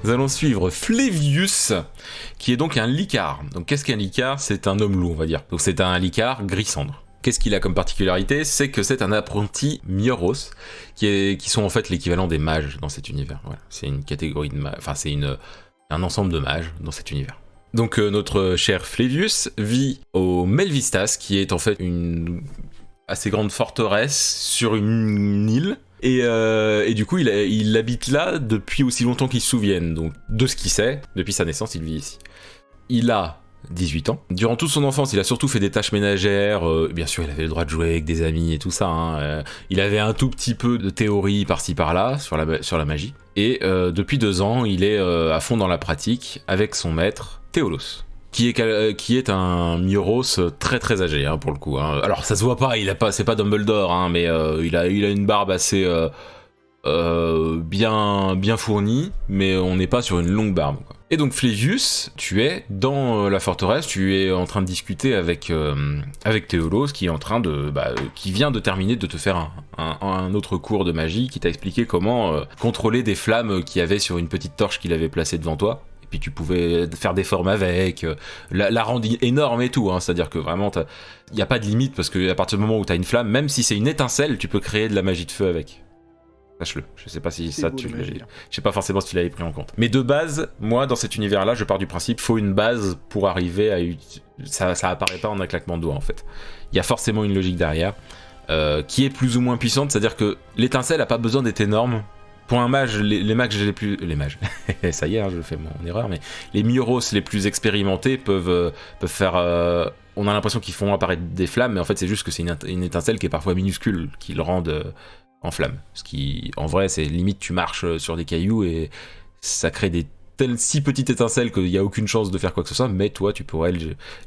Nous allons suivre Flévius, qui est donc un Licard. Donc qu'est-ce qu'un Licard ? C'est un homme loup, on va dire. Donc c'est un Licard gris cendre. Qu'est-ce qu'il a comme particularité ? C'est que c'est un apprenti Mioros, qui sont en fait l'équivalent des mages dans cet univers. Voilà. C'est une catégorie de mages, enfin c'est un ensemble de mages dans cet univers. Donc notre cher Flévius vit au Melvistas, qui est en fait une assez grande forteresse sur une île. Et du coup, il habite là depuis aussi longtemps qu'il se souvienne. Donc, de ce qu'il sait, depuis sa naissance, il vit ici. Il a 18 ans. Durant toute son enfance, il a surtout fait des tâches ménagères. Bien sûr, il avait le droit de jouer avec des amis et tout ça. Hein. Il avait un tout petit peu de théorie par-ci par-là sur la magie. Et depuis 2 ans, il est à fond dans la pratique avec son maître, Théolos. Qui est un Mioros très très âgé hein, pour le coup. Hein. Alors ça se voit pas, c'est pas Dumbledore, hein, mais il a une barbe assez bien fournie, mais on n'est pas sur une longue barbe. Quoi. Et donc Flévius, tu es dans la forteresse, tu es en train de discuter avec Théolos, qui vient de terminer de te faire un autre cours de magie, qui t'a expliqué comment contrôler des flammes qu'il y avait sur une petite torche qu'il avait placée devant toi. Puis tu pouvais faire des formes avec, la rendre énorme et tout, hein, c'est-à-dire que vraiment, il n'y a pas de limite, parce qu'à partir du moment où tu as une flamme, même si c'est une étincelle, tu peux créer de la magie de feu avec. Sache-le, je sais pas si c'est ça, je sais pas forcément si tu l'avais pris en compte. Mais de base, moi, dans cet univers-là, je pars du principe, faut une base pour arriver à... Ça apparaît pas en un claquement de doigts, en fait. Il y a forcément une logique derrière, qui est plus ou moins puissante, c'est-à-dire que l'étincelle a pas besoin d'être énorme. Pour un mage, les mages les mages, ça y est, hein, je fais mon erreur, mais les Mioros les plus expérimentés peuvent faire... on a l'impression qu'ils font apparaître des flammes, mais en fait c'est juste que c'est une étincelle qui est parfois minuscule, qui le rend en flamme. Ce qui, en vrai, c'est limite tu marches sur des cailloux et ça crée des si petites étincelles qu'il n'y a aucune chance de faire quoi que ce soit, mais toi tu pourrais...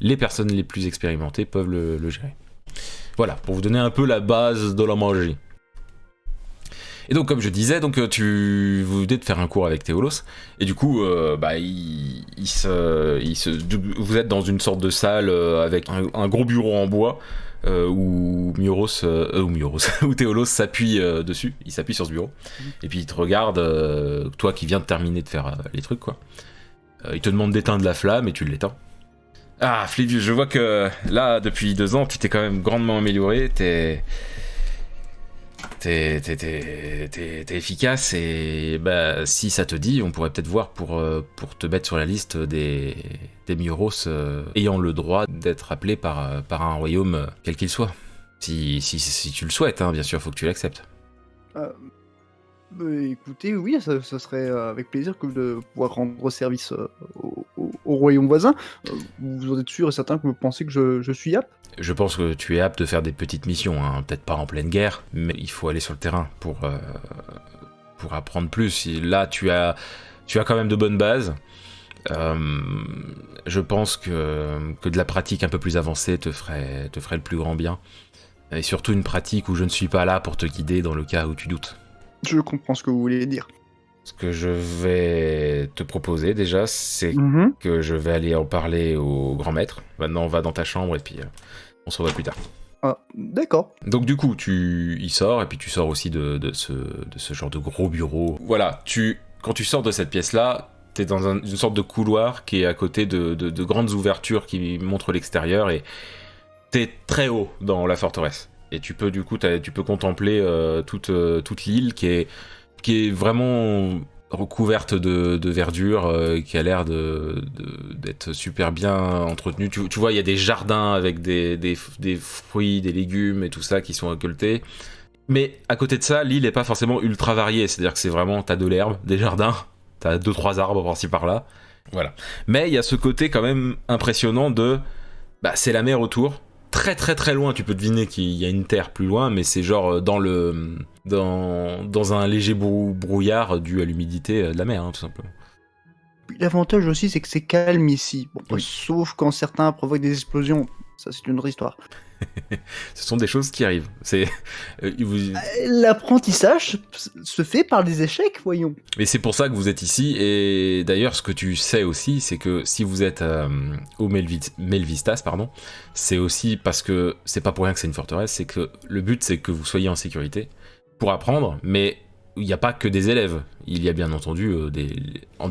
Les personnes les plus expérimentées peuvent le gérer. Voilà, pour vous donner un peu la base de la magie. Et donc, comme je disais, vous venez de faire un cours avec Théolos, et du coup, vous êtes dans une sorte de salle avec un gros bureau en bois où où Théolos s'appuie dessus, il s'appuie sur ce bureau, et puis il te regarde, toi qui viens de terminer de faire les trucs, quoi. Il te demande d'éteindre la flamme et tu l'éteins. Ah, Flévius, je vois que là, depuis 2 ans, tu t'es quand même grandement amélioré, t'es efficace et si ça te dit, on pourrait peut-être voir pour te mettre sur la liste des Mioros ayant le droit d'être appelés par un royaume quel qu'il soit. Si tu le souhaites, hein, bien sûr, faut que tu l'acceptes. Écoutez, oui, ça serait avec plaisir que de pouvoir rendre service au royaume voisin. Vous en êtes sûr et certain que vous pensez que je suis apte ? Je pense que tu es apte de faire des petites missions, hein, peut-être pas en pleine guerre, mais il faut aller sur le terrain pour apprendre plus. Là, tu as quand même de bonnes bases. Je pense que de la pratique un peu plus avancée te ferait le plus grand bien. Et surtout une pratique où je ne suis pas là pour te guider dans le cas où tu doutes. Je comprends ce que vous voulez dire. Ce que je vais te proposer déjà, c'est que je vais aller en parler au grand maître. Maintenant, on va dans ta chambre et puis on se revoit plus tard. Ah, d'accord. Donc du coup, il sort et puis tu sors aussi de ce genre de gros bureau. Voilà, quand tu sors de cette pièce-là, t'es dans une sorte de couloir qui est à côté de grandes ouvertures qui montrent l'extérieur et t'es très haut dans la forteresse. Et tu peux contempler toute l'île qui est vraiment recouverte de verdure, qui a l'air d'être super bien entretenue. Tu vois, il y a des jardins avec des fruits, des légumes et tout ça qui sont récoltés. Mais à côté de ça, l'île est pas forcément ultra variée. C'est-à-dire que c'est vraiment, t'as de l'herbe, des jardins, t'as 2-3 arbres par-ci par-là. Voilà. Mais il y a ce côté quand même impressionnant c'est la mer autour. Très très très loin, tu peux deviner qu'il y a une terre plus loin, mais c'est genre dans un léger brouillard dû à l'humidité de la mer, hein, tout simplement. L'avantage aussi, c'est que c'est calme ici. Bon, oui. Sauf quand certains provoquent des explosions. Ça, c'est une autre histoire. Ce sont des choses qui arrivent. L'apprentissage se fait par des échecs, voyons. Et c'est pour ça que vous êtes ici. Et d'ailleurs, ce que tu sais aussi, c'est que si vous êtes au Melvistas, c'est aussi parce que c'est pas pour rien que c'est une forteresse. C'est que le but, c'est que vous soyez en sécurité pour apprendre, mais il n'y a pas que des élèves. Il y a bien entendu,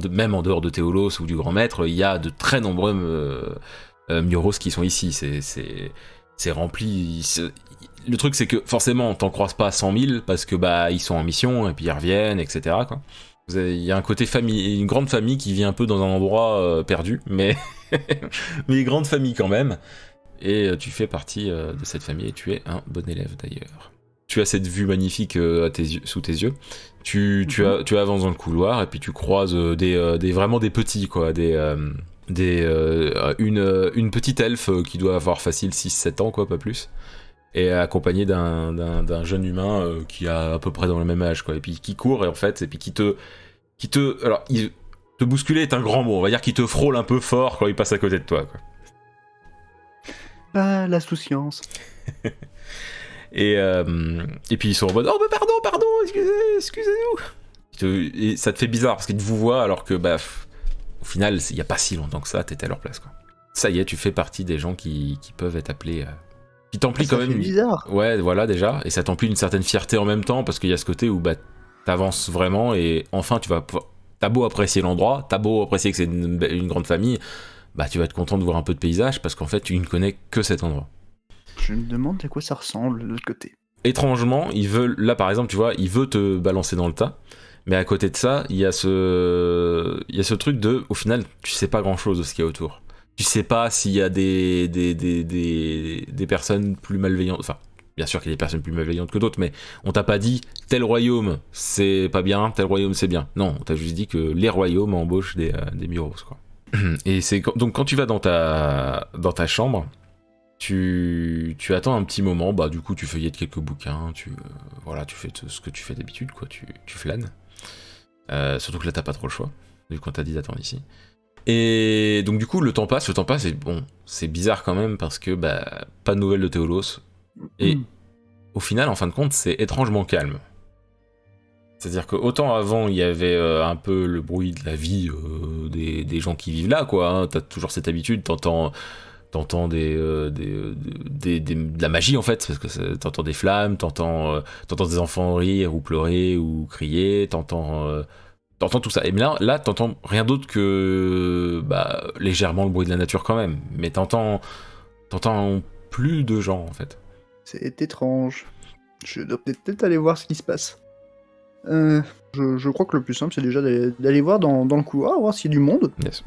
même en dehors de Théolos ou du Grand Maître, il y a de très nombreux Mioros qui sont ici. C'est rempli. Le truc, c'est que forcément, t'en croises pas 100 000 parce que ils sont en mission et puis ils reviennent, etc. quoi. Il y a un côté famille, une grande famille qui vit un peu dans un endroit perdu, mais mais grande famille quand même. Et tu fais partie de cette famille et tu es un bon élève d'ailleurs. Tu as cette vue magnifique sous tes yeux. Tu avances dans le couloir et puis tu croises vraiment des petits, quoi. Une petite elfe qui doit avoir facile 6-7 ans, quoi, pas plus. Et accompagnée d'un jeune humain qui a à peu près dans le même âge, quoi. Et puis qui court, et en fait, et puis alors, te bousculer est un grand mot. On va dire qu'il te frôle un peu fort quand il passe à côté de toi, quoi. Ah, l'insouciance. Et puis ils sont en mode oh bah pardon, excusez-nous. Et ça te fait bizarre parce qu'ils te vous voient alors que au final il y a pas si longtemps que ça t'étais à leur place, quoi. Ça y est, tu fais partie des gens qui peuvent être appelés qui t'emplit quand même. C'est bizarre. Ouais, voilà, déjà, et ça t'emplit une certaine fierté en même temps parce qu'il y a ce côté où t'avances vraiment et enfin tu vas pouvoir... T'as beau apprécier l'endroit, t'as beau apprécier que c'est une grande famille, tu vas être content de voir un peu de paysage parce qu'en fait tu ne connais que cet endroit. Je me demande à quoi ça ressemble de l'autre côté. Étrangement, là par exemple, tu vois, il veut te balancer dans le tas, mais à côté de ça, il y a ce truc de, au final, tu sais pas grand chose de ce qu'il y a autour. Tu sais pas s'il y a des personnes plus malveillantes, enfin, bien sûr qu'il y a des personnes plus malveillantes que d'autres, mais on t'a pas dit tel royaume c'est pas bien, tel royaume c'est bien. Non, on t'a juste dit que les royaumes embauchent des Mioros, quoi. Et donc quand tu vas dans ta chambre, tu attends un petit moment, du coup tu feuillettes quelques bouquins, tu fais ce que tu fais d'habitude, quoi, tu flânes. Surtout que là t'as pas trop le choix, vu qu'on t'a dit d'attendre ici. Et donc du coup le temps passe, et bon, c'est bizarre quand même parce que pas de nouvelles de Théolos. Et au final, en fin de compte, c'est étrangement calme. C'est-à-dire que autant avant il y avait un peu le bruit de la vie des gens qui vivent là, quoi, hein, t'as toujours cette habitude, t'entends de la magie en fait, parce que t'entends des flammes, t'entends des enfants rire ou pleurer ou crier, t'entends tout ça. Et là t'entends rien d'autre que légèrement le bruit de la nature quand même, mais t'entends plus de gens en fait. C'est étrange. Je dois peut-être aller voir ce qui se passe. Je crois que le plus simple c'est déjà d'aller voir dans le couloir, voir s'il y a du monde. Yes.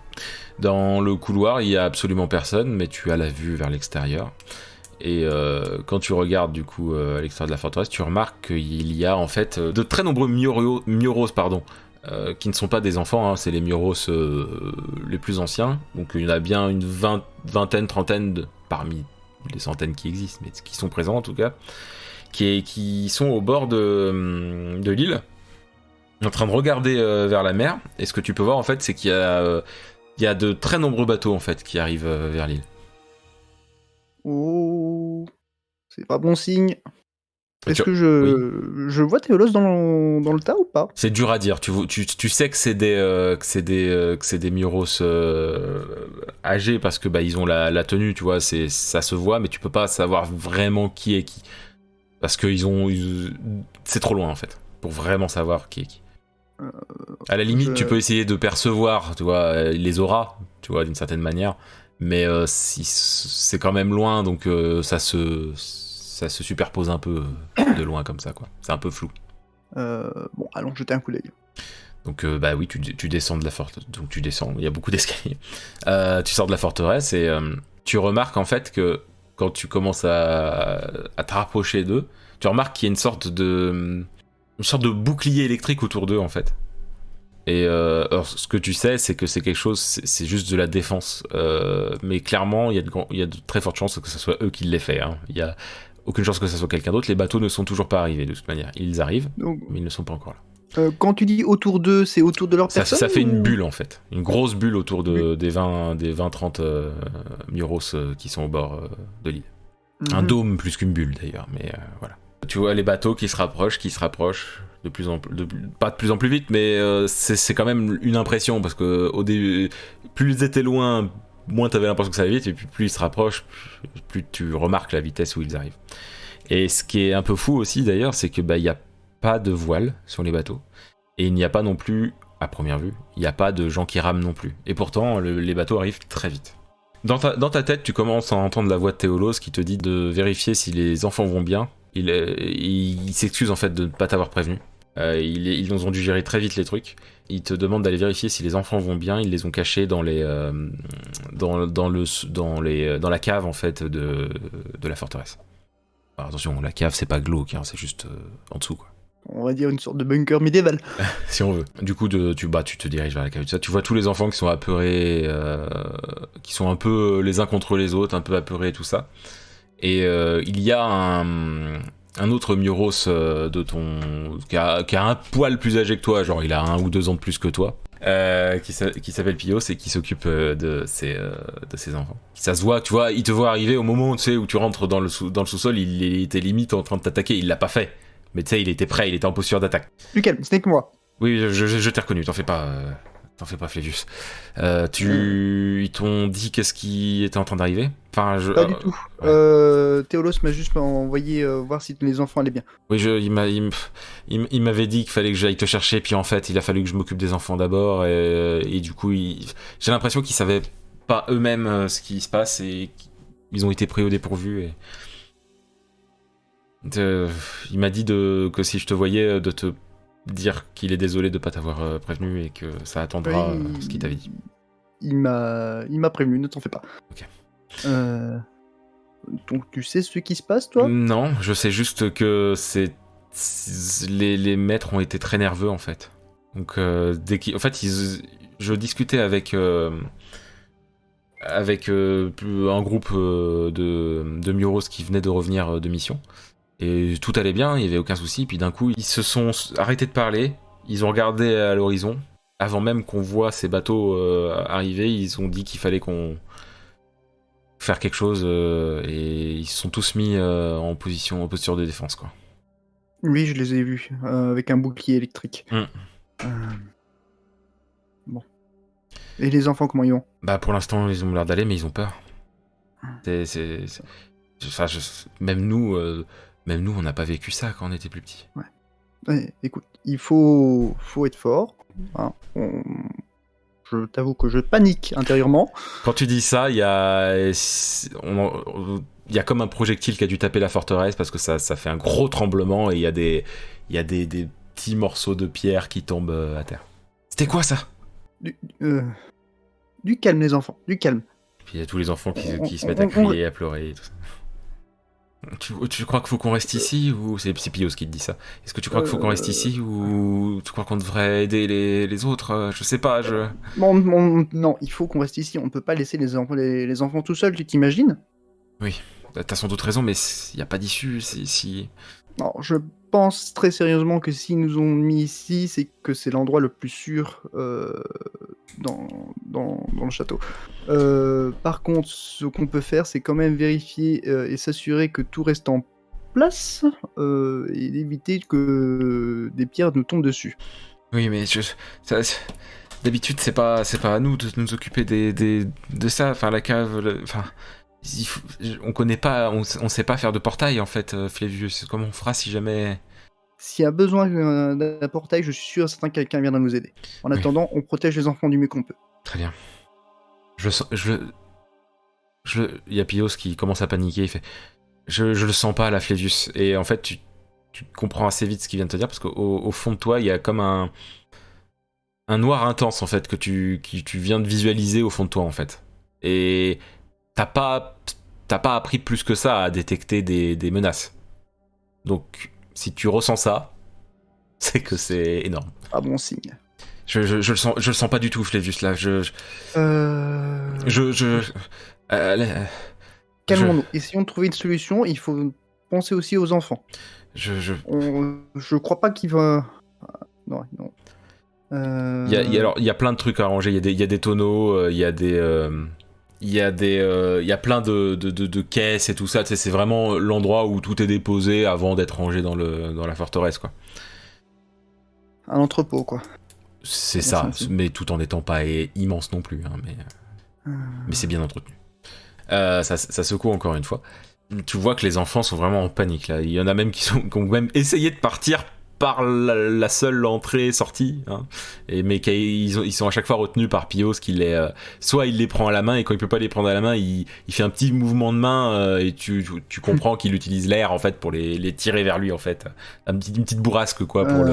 Dans le couloir, il y a absolument personne, mais tu as la vue vers l'extérieur. Et quand tu regardes du coup à l'extérieur de la forteresse, tu remarques qu'il y a en fait de très nombreux Mioros, qui ne sont pas des enfants, hein, c'est les Mioros les plus anciens. Donc il y en a bien une vingtaine, trentaine parmi les centaines qui existent, mais qui sont présents en tout cas, qui sont au bord de l'île, en train de regarder vers la mer. Et ce que tu peux voir en fait, c'est qu'il y a de très nombreux bateaux en fait qui arrivent vers l'île. Oh, c'est pas bon signe. Est-ce que je vois Théolos dans le tas ou pas? C'est dur à dire. Tu sais que c'est des Mioros âgés parce que ils ont la tenue, tu vois, ça se voit, mais tu peux pas savoir vraiment qui est qui parce que c'est trop loin en fait pour vraiment savoir qui est qui. À la limite, tu peux essayer de percevoir, tu vois, les auras, tu vois, d'une certaine manière, mais c'est quand même loin, donc ça se superpose un peu de loin comme ça, quoi. C'est un peu flou. Bon, allons jeter un coup d'œil. Donc oui, tu descends de la forteresse, donc tu descends, il y a beaucoup d'escaliers. Tu sors de la forteresse et tu remarques en fait que quand tu commences à te rapprocher d'eux, tu remarques qu'il y a une sorte de bouclier électrique autour d'eux en fait. Et alors, ce que tu sais, c'est que c'est quelque chose, c'est juste de la défense. Mais clairement, il y a de très fortes chances que ce soit eux qui l'aient fait. Hein. Il y a aucune chance que ce soit quelqu'un d'autre. Les bateaux ne sont toujours pas arrivés de toute manière. Ils arrivent, mais ils ne sont pas encore là. Quand tu dis autour d'eux, c'est autour de leur personne? Ça fait une bulle en fait. Une grosse bulle autour des 20-30 Mioros qui sont au bord de l'île. Un dôme plus qu'une bulle d'ailleurs, mais voilà. Tu vois les bateaux qui se rapprochent de plus en plus, pas de plus en plus vite, mais c'est quand même une impression parce que au début, plus ils étaient loin, moins t'avais l'impression que ça allait vite, et puis plus ils se rapprochent, plus tu remarques la vitesse où ils arrivent. Et ce qui est un peu fou aussi d'ailleurs, c'est que y a pas de voile sur les bateaux. Et il n'y a pas non plus, à première vue, il n'y a pas de gens qui rament non plus. Et pourtant, les bateaux arrivent très vite. Dans ta tête, tu commences à entendre la voix de Théolos qui te dit de vérifier si les enfants vont bien. Il s'excuse en fait de ne pas t'avoir prévenu. Ils ont dû gérer très vite les trucs. Il te demande d'aller vérifier si les enfants vont bien. Ils les ont cachés dans la cave en fait de la forteresse. Alors, attention, la cave c'est pas glauque, hein, c'est juste en dessous quoi. On va dire une sorte de bunker médiéval. Si on veut. Du coup, tu te diriges vers la cave. Tu vois tous les enfants qui sont apeurés, qui sont un peu les uns contre les autres, un peu apeurés et tout ça. Et il y a un autre Mioros qui a un poil plus âgé que toi, genre il a 1 ou 2 ans de plus que toi, qui s'appelle Pios et qui s'occupe de ses enfants. Ça se voit, tu vois, il te voit arriver au moment où tu rentres dans le sous-sol, il était limite en train de t'attaquer, il l'a pas fait. Mais tu sais, il était prêt, il était en posture d'attaque. Du calme, ce n'est que moi. Oui, je t'ai reconnu, t'en fais pas Flavius. Ils t'ont dit qu'est-ce qui était en train d'arriver? Enfin, Pas du tout. Ouais. Théolos m'a juste envoyé voir si les enfants allaient bien. Oui, il m'avait dit qu'il fallait que j'aille te chercher, puis en fait, il a fallu que je m'occupe des enfants d'abord, et du coup, j'ai l'impression qu'ils savaient pas eux-mêmes ce qui se passe, et ils ont été pris au dépourvu, et... il m'a dit que si je te voyais, de te dire qu'il est désolé de pas t'avoir prévenu et que ça attendra ce qu'il t'avait dit. Il m'a prévenu, ne t'en fais pas. Ok. Donc tu sais ce qui se passe, toi? Non, je sais juste que les maîtres ont été très nerveux en fait. Donc en fait, je discutais avec un groupe de Mioros qui venait de revenir de mission. Et tout allait bien, il n'y avait aucun souci, puis d'un coup, ils se sont arrêtés de parler, ils ont regardé à l'horizon, avant même qu'on voit ces bateaux arriver, ils ont dit qu'il fallait qu'on faire quelque chose, et ils se sont tous mis en posture de défense, quoi. Oui, je les ai vus, avec un bouclier électrique. Bon. Et les enfants, comment ils vont? Bah pour l'instant, ils ont l'air d'aller, mais ils ont peur. Même nous, on n'a pas vécu ça quand on était plus petits. Ouais, écoute, il faut être fort. Hein. Je t'avoue que je panique intérieurement. Quand tu dis ça, il y a comme un projectile qui a dû taper la forteresse parce que ça fait un gros tremblement et il y a des petits morceaux de pierre qui tombent à terre. C'était quoi ça? Du calme, les enfants, du calme. Puis il y a tous les enfants qui se mettent à crier, à pleurer et tout ça. Tu crois qu'il faut qu'on reste ici ou c'est Pios qui te dit ça? Est-ce que tu crois qu'il faut qu'on reste ici ou tu crois qu'on devrait aider les autres? Je sais pas, Non, il faut qu'on reste ici. On ne peut pas laisser les enfants tout seuls, tu t'imagines? Oui, t'as sans doute raison, mais il n'y a pas d'issue si... Non, je pense très sérieusement que s'ils nous ont mis ici, c'est que c'est l'endroit le plus sûr dans le château. Par contre, ce qu'on peut faire, c'est quand même vérifier et s'assurer que tout reste en place et éviter que des pierres nous tombent dessus. Oui, mais d'habitude, c'est pas à nous de nous occuper de ça. Enfin, la cave... on connaît pas, on sait pas faire de portail en fait, Flavius. Comment on fera si jamais... S'il y a besoin d'un portail, je suis sûr et certain que quelqu'un viendra nous aider. En attendant, on protège les enfants du mieux qu'on peut. Très bien. Il y a Pios qui commence à paniquer, il fait... Je le sens pas là, Flavius. Et en fait, tu comprends assez vite ce qu'il vient de te dire, parce qu'au fond de toi, il y a comme un noir intense en fait, que tu viens de visualiser au fond de toi en fait. Et... T'as pas appris plus que ça à détecter des menaces. Donc, si tu ressens ça, c'est que c'est énorme. Ah, bon signe. Je le sens pas du tout, Flavius, là. Calmons-nous. Essayons de trouver une solution. Il faut penser aussi aux enfants. Je crois pas qu'il va... Non. Il y a plein de trucs à arranger. Il y a des tonneaux, il y a plein de caisses et tout ça. C'est vraiment l'endroit où tout est déposé avant d'être rangé dans la forteresse, quoi. Un entrepôt, quoi. C'est ça, mais tout en n'étant pas immense non plus. Hein, mais c'est bien entretenu. Ça secoue encore une fois. Tu vois que les enfants sont vraiment en panique, là. Il y en a même qui ont même essayé de partir par la seule entrée-sortie, hein, mais ils sont à chaque fois retenus par Pios qui soit il les prend à la main, et quand il peut pas les prendre à la main, il fait un petit mouvement de main, et tu comprends qu'il utilise l'air en fait pour les tirer vers lui en fait, une petite bourrasque quoi pour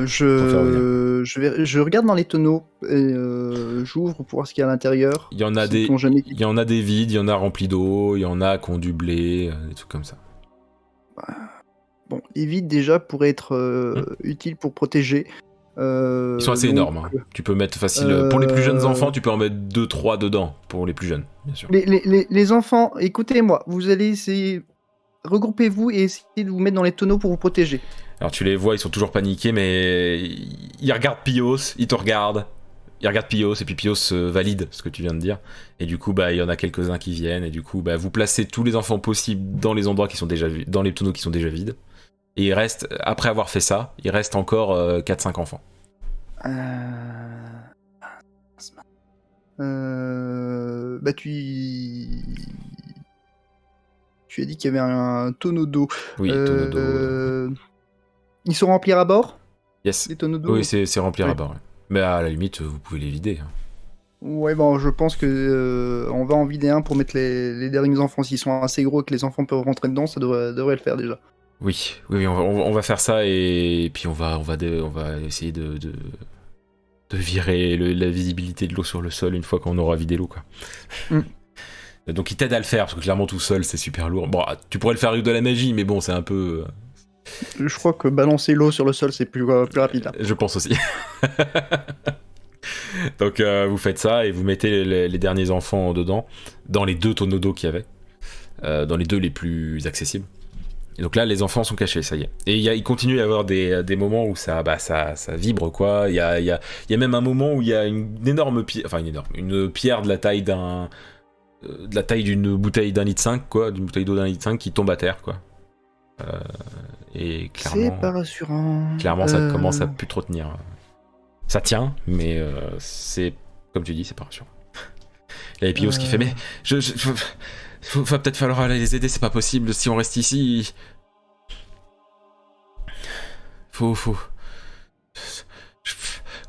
je regarde dans les tonneaux et j'ouvre pour voir ce qu'il y a à l'intérieur. Il y en a des vides, il y en a remplis d'eau, il y en a qui ont du blé, des trucs comme ça. Bon, les vides déjà pourraient être utiles pour protéger. Ils sont assez énormes. Hein. Tu peux mettre facile. Pour les plus jeunes enfants, tu peux en mettre 2-3 dedans. Pour les plus jeunes, bien sûr. Les enfants, écoutez-moi, vous allez essayer. Regroupez-vous et essayez de vous mettre dans les tonneaux pour vous protéger. Alors tu les vois, ils sont toujours paniqués, mais ils regardent Pios, ils te regardent. Ils regardent Pios, et puis Pios valide ce que tu viens de dire. Et du coup, il y en a quelques-uns qui viennent, et du coup, vous placez tous les enfants possibles dans les endroits qui sont déjà vides, dans les tonneaux qui sont déjà vides. Et il reste, après avoir fait ça, il reste encore 4-5 enfants. Tu as dit qu'il y avait un tonneau d'eau. Oui, tonneau d'eau. Ils sont remplis à bord ? Yes. Les tonneaux d'eau ? Oui, c'est rempli à bord. Ouais. Mais à la limite, vous pouvez les vider. Hein. Ouais, je pense que on va en vider un pour mettre les derniers enfants. S'ils sont assez gros et que les enfants peuvent rentrer dedans, ça devrait le faire déjà. Oui, on va faire ça, et puis on va essayer de virer la visibilité de l'eau sur le sol une fois qu'on aura vidé l'eau, quoi. Donc il t'aide à le faire, parce que clairement tout seul c'est super lourd. Bon, tu pourrais le faire avec de la magie, mais bon, c'est un peu... Je crois que balancer l'eau sur le sol c'est plus rapide. Hein. Je pense aussi. Donc vous faites ça, et vous mettez les derniers enfants dedans, dans les 2 tonneaux d'eau qu'il y avait, dans les 2 les plus accessibles. Et donc là, les enfants sont cachés, ça y est. Et il continue à y avoir des moments où ça vibre, quoi. Il y a même un moment où il y a une énorme pierre, une pierre de la taille d'une bouteille d'1,5 litre, quoi, d'une bouteille d'eau d'1,5 litre qui tombe à terre, quoi. Et clairement, c'est pas rassurant. Clairement, ça commence à plus trop tenir. Ça tient, mais c'est, comme tu dis, c'est pas rassurant. Il y a Pios qui fait, mais va peut-être falloir aller les aider, c'est pas possible, si on reste ici... Au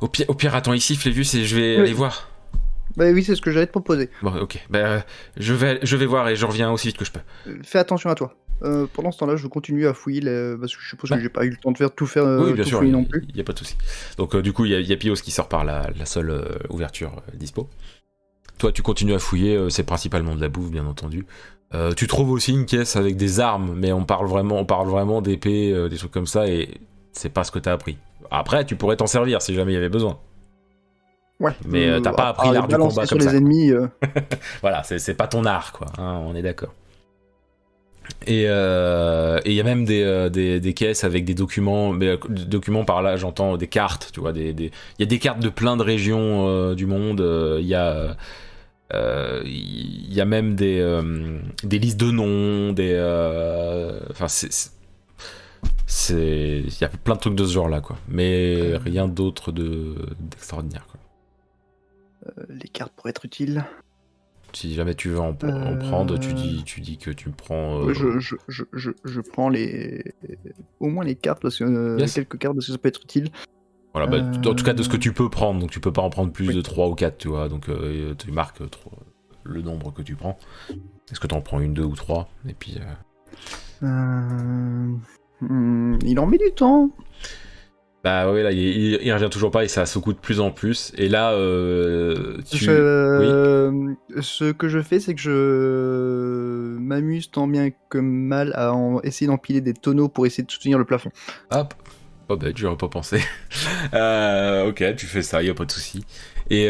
pire, attends ici, Flévus, et je vais aller voir. Oui, c'est ce que j'allais te proposer. Bon, ok. Je vais voir, et je reviens aussi vite que je peux. Fais attention à toi. Pendant ce temps-là, je continue à fouiller, parce que je suppose que j'ai pas eu le temps de tout faire oui, bien sûr, fouiller non plus. Il n'y a pas de souci. Donc du coup, il y a Pios qui sort par la seule ouverture dispo. Toi, tu continues à fouiller, c'est principalement de la bouffe, bien entendu. Tu trouves aussi une caisse avec des armes, mais on parle vraiment d'épées, des trucs comme ça, et c'est pas ce que t'as appris. Après, tu pourrais t'en servir si jamais il y avait besoin. Ouais. Mais t'as pas appris l'art du combat sur comme les ça. Ennemis. Voilà, c'est pas ton art, quoi. Hein, on est d'accord. Et il y a même des caisses avec des documents, mais documents par là, j'entends des cartes, tu vois, il y a des cartes de plein de régions du monde. Il y a même des listes de noms, enfin il y a plein de trucs de ce genre-là, quoi. Mais rien d'autre d'extraordinaire, quoi. Les cartes pourraient être utiles. Si jamais tu veux en prendre, tu dis que tu prends. Je prends au moins les cartes, parce que quelques cartes, parce que ça peut être utile. Voilà, en tout cas de ce que tu peux prendre, donc tu peux pas en prendre plus de 3 ou 4, tu vois, donc tu marques le nombre que tu prends. Est-ce que tu en prends 1, 2 ou 3, et puis... il en met du temps. Bah ouais, là, il revient toujours pas, et ça secoue de plus en plus, et là, ce que je fais, c'est que je m'amuse tant bien que mal à essayer d'empiler des tonneaux pour essayer de soutenir le plafond. Hop, pas bête, j'y aurais pas pensé. Ok, tu fais ça, y a pas de souci. Et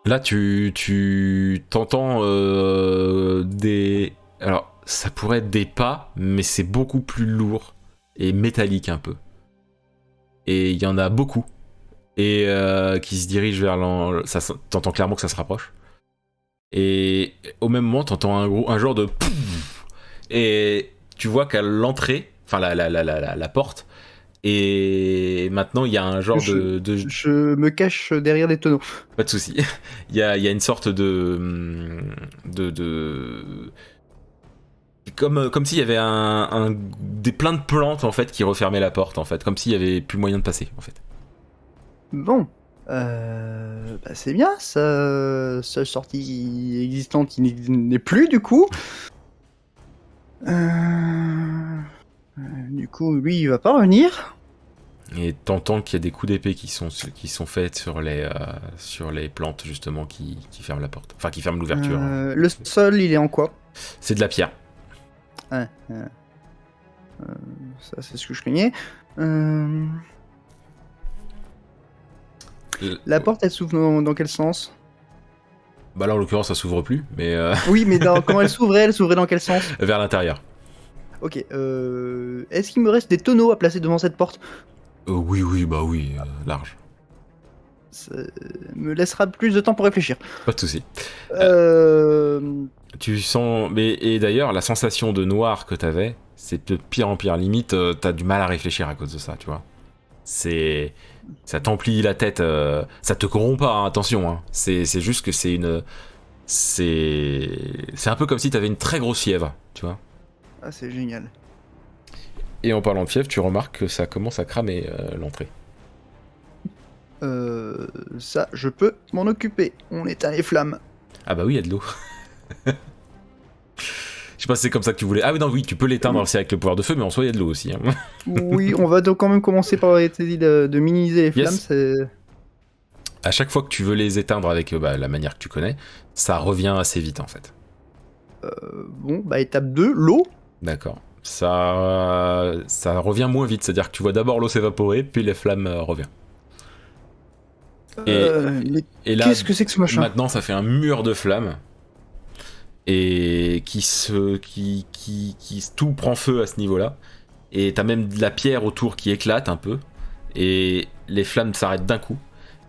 là, tu t'entends des... Alors, ça pourrait être des pas, mais c'est beaucoup plus lourd et métallique un peu. Et il y en a beaucoup. Et qui se dirigent vers t'entends clairement que ça se rapproche. Et au même moment, t'entends un genre de... Et tu vois qu'à l'entrée, enfin la porte, et maintenant il y a un genre de... Je me cache derrière des tonneaux. Pas de souci. Il y a une sorte de... Comme s'il y avait un plein de plantes en fait qui refermaient la porte en fait, comme s'il y avait plus moyen de passer en fait. Bon. C'est bien, sa sortie existante qui n'est plus du coup. Du coup, lui, il va pas revenir. Et t'entends qu'il y a des coups d'épée qui sont faits sur les plantes justement qui ferment la porte, enfin qui ferment l'ouverture. Le sol, il est en quoi? C'est de la pierre. Ça, c'est ce que je craignais. La porte, elle s'ouvre dans quel sens? Bah là en l'occurrence ça s'ouvre plus, mais Oui, mais comment elle s'ouvrait dans quel sens? vers l'intérieur. Ok, est-ce qu'il me reste des tonneaux à placer devant cette porte? Oui, large. Ça me laissera plus de temps pour réfléchir. Pas de souci. Tu sens, et d'ailleurs la sensation de noir que t'avais, c'est de pire en pire. Limite, t'as du mal à réfléchir à cause de ça, tu vois. Ça t'emplit la tête, ça te corrompt pas, hein, attention. Hein. C'est juste que c'est un peu comme si t'avais une très grosse fièvre, tu vois. Ah, c'est génial. Et en parlant de fièvre, tu remarques que ça commence à cramer l'entrée. Ça, je peux m'en occuper. On éteint les flammes. Ah bah oui, il y a de l'eau. Je sais pas si c'est comme ça que tu voulais. Ah oui, non, oui, tu peux l'éteindre aussi avec le pouvoir de feu, mais en soi, il y a de l'eau aussi. Hein. Oui, on va donc quand même commencer par essayer de minimiser les flammes. Yes. À chaque fois que tu veux les éteindre avec la manière que tu connais, ça revient assez vite en fait. Bon, bah étape 2, l'eau. D'accord. Ça revient moins vite, c'est-à-dire que tu vois d'abord l'eau s'évaporer, puis les flammes reviennent. Mais et là, qu'est-ce que c'est que ce machin? Maintenant, ça fait un mur de flammes et tout prend feu à ce niveau-là. Et t'as même de la pierre autour qui éclate un peu. Et les flammes s'arrêtent d'un coup.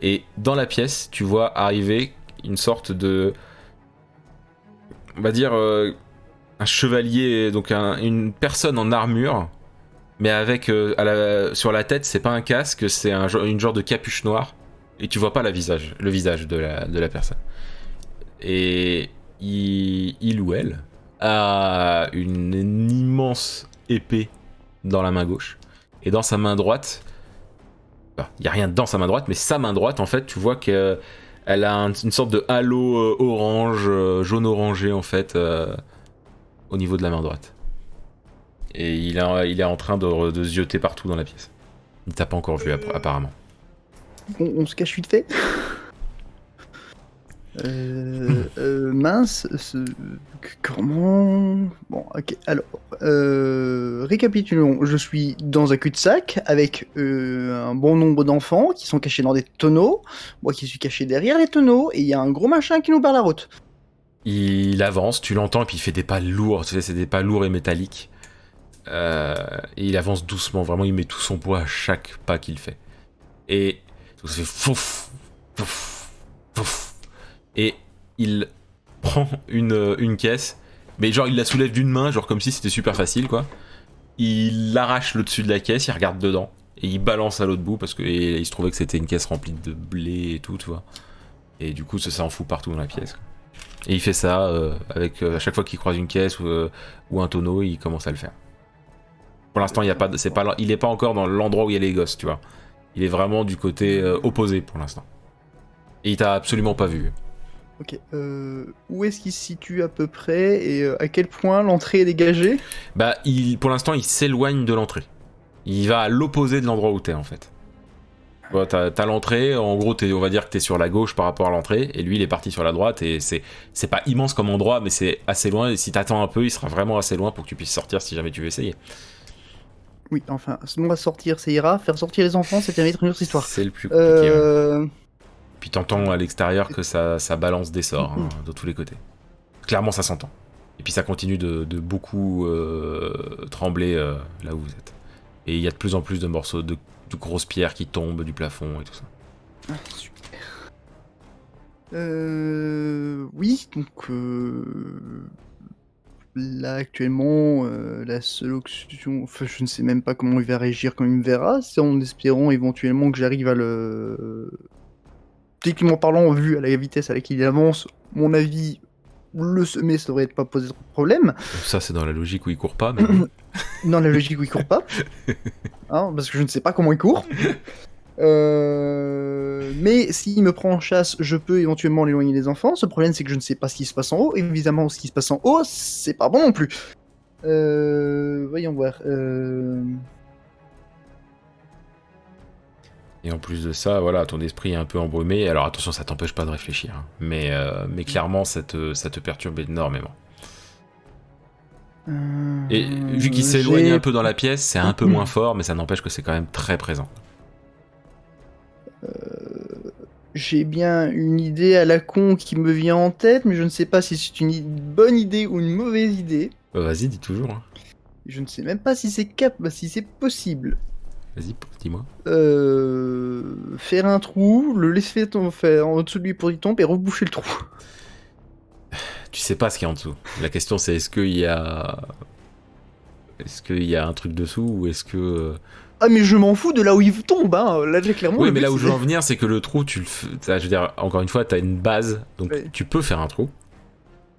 Et dans la pièce, tu vois arriver une sorte de, on va dire, un chevalier, donc une personne en armure, mais avec sur la tête, c'est pas un casque, c'est une genre de capuche noire. Et tu vois pas le visage de la personne. Et il ou elle a une immense épée dans la main gauche. Et dans sa main droite, il n'y a rien dans sa main droite, mais sa main droite, en fait, tu vois qu'elle a une sorte de halo orange, jaune-orangé, en fait, au niveau de la main droite. Et il est en train de zioter partout dans la pièce. Il t'a pas encore vu, apparemment. On se cache vite fait. Mince, comment... Bon, ok, alors, récapitulons. Je suis dans un cul-de-sac avec un bon nombre d'enfants qui sont cachés dans des tonneaux. Moi qui suis caché derrière les tonneaux, et il y a un gros machin qui nous barre la route. Il avance, tu l'entends, et puis il fait des pas lourds, tu sais, c'est des pas lourds et métalliques. Et il avance doucement, vraiment, il met tout son poids à chaque pas qu'il fait. Et ça fait fouf, fouf, fouf. Et il prend une caisse, mais genre il la soulève d'une main, genre comme si c'était super facile quoi. Il arrache le dessus de la caisse, il regarde dedans, et il balance à l'autre bout, parce que il se trouvait que c'était une caisse remplie de blé et tout, tu vois. Et du coup ça s'en fout partout dans la pièce. Quoi. Et il fait ça avec à chaque fois qu'il croise une caisse ou un tonneau, il commence à le faire. Pour l'instant, il est pas encore dans l'endroit où il y a les gosses, tu vois. Il est vraiment du côté opposé pour l'instant. Et il t'a absolument pas vu. Ok, où est-ce qu'il se situe à peu près et à quel point l'entrée est dégagée? Bah, pour l'instant, il s'éloigne de l'entrée. Il va à l'opposé de l'endroit où t'es en fait. Bon, t'as l'entrée, en gros, on va dire que t'es sur la gauche par rapport à l'entrée, et lui, il est parti sur la droite, et c'est pas immense comme endroit, mais c'est assez loin, et si t'attends un peu, il sera vraiment assez loin pour que tu puisses sortir si jamais tu veux essayer. Oui, enfin, on va sortir, ça ira. Faire sortir les enfants, c'est une autre histoire. C'est le plus compliqué. Ouais. Puis t'entends à l'extérieur que ça balance des sorts hein, de tous les côtés. Clairement, ça s'entend. Et puis ça continue de beaucoup trembler là où vous êtes. Et il y a de plus en plus de morceaux de grosses pierres qui tombent du plafond et tout ça. Ah, super. Oui, donc là actuellement, la seule option, enfin je ne sais même pas comment il va réagir quand il me verra, c'est en espérant éventuellement que j'arrive à le... Techniquement parlant, vu à la vitesse à laquelle il avance, mon avis, le semer ça devrait pas poser trop de problème. Ça c'est dans la logique où il court pas, mais... Dans la logique où il court pas. Hein, parce que je ne sais pas comment il court. Mais s'il me prend en chasse, je peux éventuellement éloigner les enfants. Ce problème, c'est que je ne sais pas ce qui se passe en haut. Évidemment, ce qui se passe en haut, c'est pas bon non plus. Voyons voir. Et en plus de ça, voilà, ton esprit est un peu embrumé. Alors attention, ça t'empêche pas de réfléchir. Hein. Mais clairement, ça te perturbe énormément. Et vu qu'il s'éloigne un peu dans la pièce, c'est un peu moins fort, mais ça n'empêche que c'est quand même très présent. J'ai bien une idée à la con qui me vient en tête, mais je ne sais pas si c'est une bonne idée ou une mauvaise idée. Vas-y, dis toujours. Hein. Je ne sais même pas si c'est si c'est possible. Vas-y, dis-moi. Faire un trou, le laisser faire en dessous de lui pour qu'il tombe et reboucher le trou. Tu sais pas ce qu'il y a en dessous. La question c'est est-ce qu'il y a un truc dessous ou est-ce que... Ah mais je m'en fous de là où il tombe, hein. Là j'ai clairement... Oui mais là où je veux en venir c'est que le trou, je veux dire, encore une fois t'as une base, donc ouais. Tu peux faire un trou,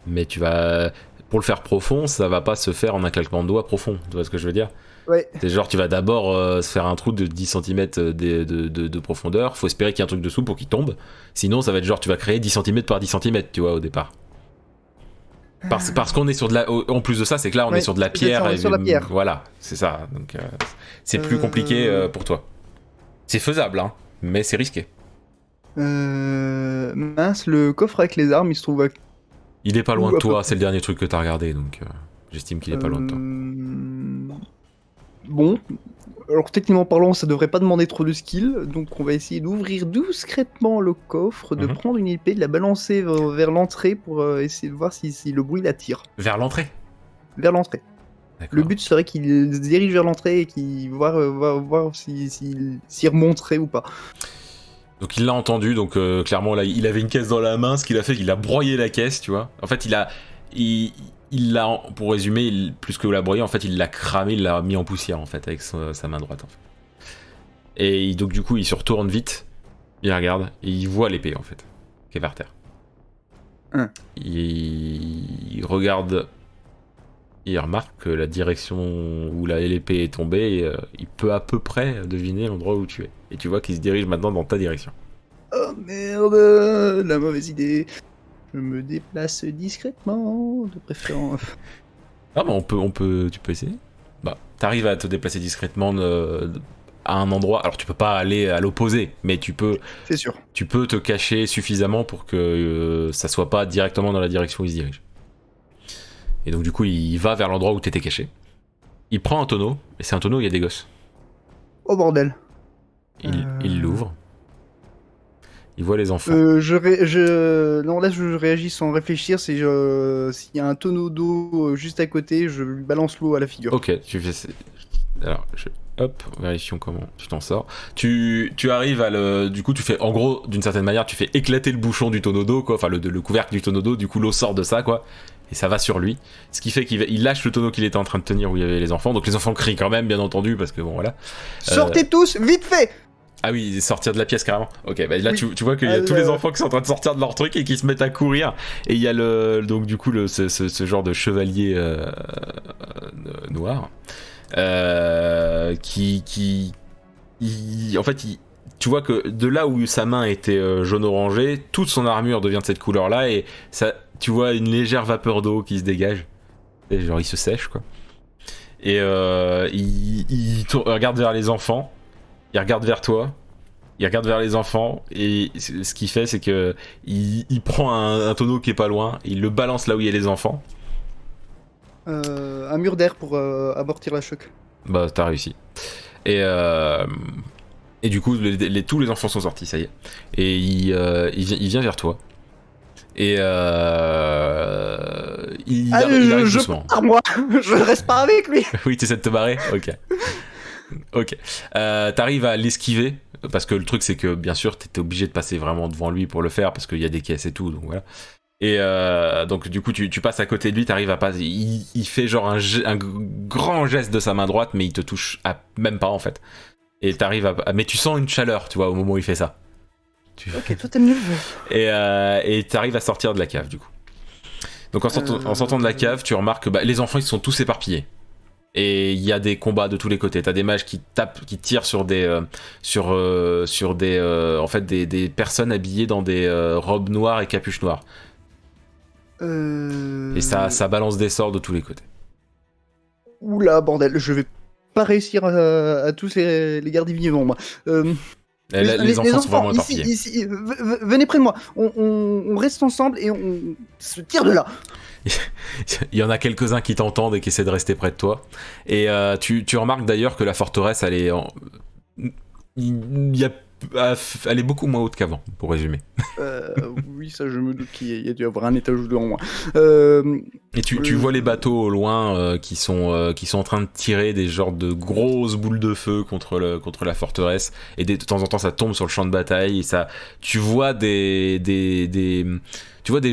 mais tu vas... Pour le faire profond, ça va pas se faire en un claquement de doigts profond, tu vois ce que je veux dire? Ouais. C'est genre tu vas d'abord se faire un trou de 10 cm de profondeur, faut espérer qu'il y ait un truc dessous pour qu'il tombe, sinon ça va être genre tu vas créer 10 cm par 10 cm, tu vois, au départ. Parce qu'on est sur de la... En plus de ça, c'est que là, on est sur de la pierre. Sur la pierre. Voilà, c'est ça. Donc, c'est plus compliqué pour toi. C'est faisable, hein, mais c'est risqué. Mince, le coffre avec les armes, il se trouve à... Il est pas loin de toi, c'est le dernier truc que t'as regardé, donc j'estime qu'il est pas loin de toi. Bon, alors techniquement parlant, ça devrait pas demander trop de skill, donc on va essayer d'ouvrir discrètement le coffre, de prendre une épée, de la balancer vers l'entrée pour essayer de voir si le bruit l'attire. Vers l'entrée? Vers l'entrée. Le but serait qu'il se dirige vers l'entrée et qu'il va voir s'il remonterait ou pas. Donc il l'a entendu, donc clairement là, il avait une caisse dans la main, ce qu'il a fait, il a broyé la caisse, tu vois. En fait, il l'a, pour résumer, plus que la broyer, en fait, il l'a cramé, il l'a mis en poussière, en fait, avec sa main droite, en fait. Et donc, du coup, il se retourne vite, il regarde, et il voit l'épée, en fait, qui est par terre. Il regarde, il remarque que la direction où l'épée est tombée, il peut à peu près deviner l'endroit où tu es. Et tu vois qu'il se dirige maintenant dans ta direction. Oh merde, la mauvaise idée. Je me déplace discrètement, de préférence. Ah bah tu peux essayer. Bah, t'arrives à te déplacer discrètement à un endroit. Alors tu peux pas aller à l'opposé, mais tu peux. C'est sûr. Tu peux te cacher suffisamment pour que ça soit pas directement dans la direction où il se dirige. Et donc du coup, il va vers l'endroit où t'étais caché. Il prend un tonneau, et c'est un tonneau où il y a des gosses. Oh bordel. Il l'ouvre. Il voit les enfants. Non, là je réagis sans réfléchir. S'il y a un tonneau d'eau juste à côté, je lui balance l'eau à la figure. Ok, tu fais. Alors, hop, vérifions comment tu t'en sors. Tu arrives à le. Du coup, tu fais. En gros, d'une certaine manière, tu fais éclater le bouchon du tonneau d'eau, quoi. Enfin, le couvercle du tonneau d'eau. Du coup, l'eau sort de ça, quoi. Et ça va sur lui. Ce qui fait qu'il lâche le tonneau qu'il était en train de tenir où il y avait les enfants. Donc, les enfants crient quand même, bien entendu, parce que bon, voilà. Sortez tous, vite fait! Ah oui, sortir de la pièce carrément. Ok, bah là oui. tu vois qu'il y a tous les enfants qui sont en train de sortir de leur truc et qui se mettent à courir. Et il y a donc du coup ce genre de chevalier noir en fait, tu vois que de là où sa main était jaune-orangé, toute son armure devient de cette couleur-là et ça, tu vois une légère vapeur d'eau qui se dégage. Et genre il se sèche quoi. Et il regarde vers les enfants. Il regarde vers toi, il regarde vers les enfants, et ce qu'il fait, c'est que il prend un tonneau qui est pas loin, il le balance là où il y a les enfants. Un mur d'air pour amortir la choc. Bah, t'as réussi. Et du coup, tous les enfants sont sortis, ça y est. Et il vient vers toi. Et il arrive doucement. Moi, je reste pas avec lui. Oui, t'essaies de te barrer. Ok. T'arrives à l'esquiver parce que le truc c'est que bien sûr t'étais obligé de passer vraiment devant lui pour le faire parce qu'il y a des caisses et tout, donc voilà. Et donc du coup tu passes à côté de lui, t'arrives à passer. Il fait genre un grand geste de sa main droite, mais il te touche même pas en fait. Et t'arrives mais tu sens une chaleur, tu vois, au moment où il fait ça. Ok, toi t'aimes mieux. Et t'arrives à sortir de la cave du coup. Donc en sortant de la cave, tu remarques que les enfants ils se sont tous éparpillés. Et il y a des combats de tous les côtés. T'as des mages qui tirent sur des, en fait des personnes habillées dans des robes noires et capuches noires. Et ça balance des sorts de tous les côtés. Oula, bordel, je vais pas réussir à tous les garder vivants, moi. Les enfants sont vraiment éparpillés. Ici, venez près de moi. On reste ensemble et on se tire de là. Il y en a quelques-uns qui t'entendent et qui essaient de rester près de toi. Et tu remarques d'ailleurs que la forteresse, elle est elle est beaucoup moins haute qu'avant, pour résumer. Oui, ça je me doute qu'il y a dû y avoir un étage ou deux en moins. Et tu vois les bateaux au loin qui sont en train de tirer des genres de grosses boules de feu contre la forteresse. Et de temps en temps, ça tombe sur le champ de bataille. Et ça, tu vois des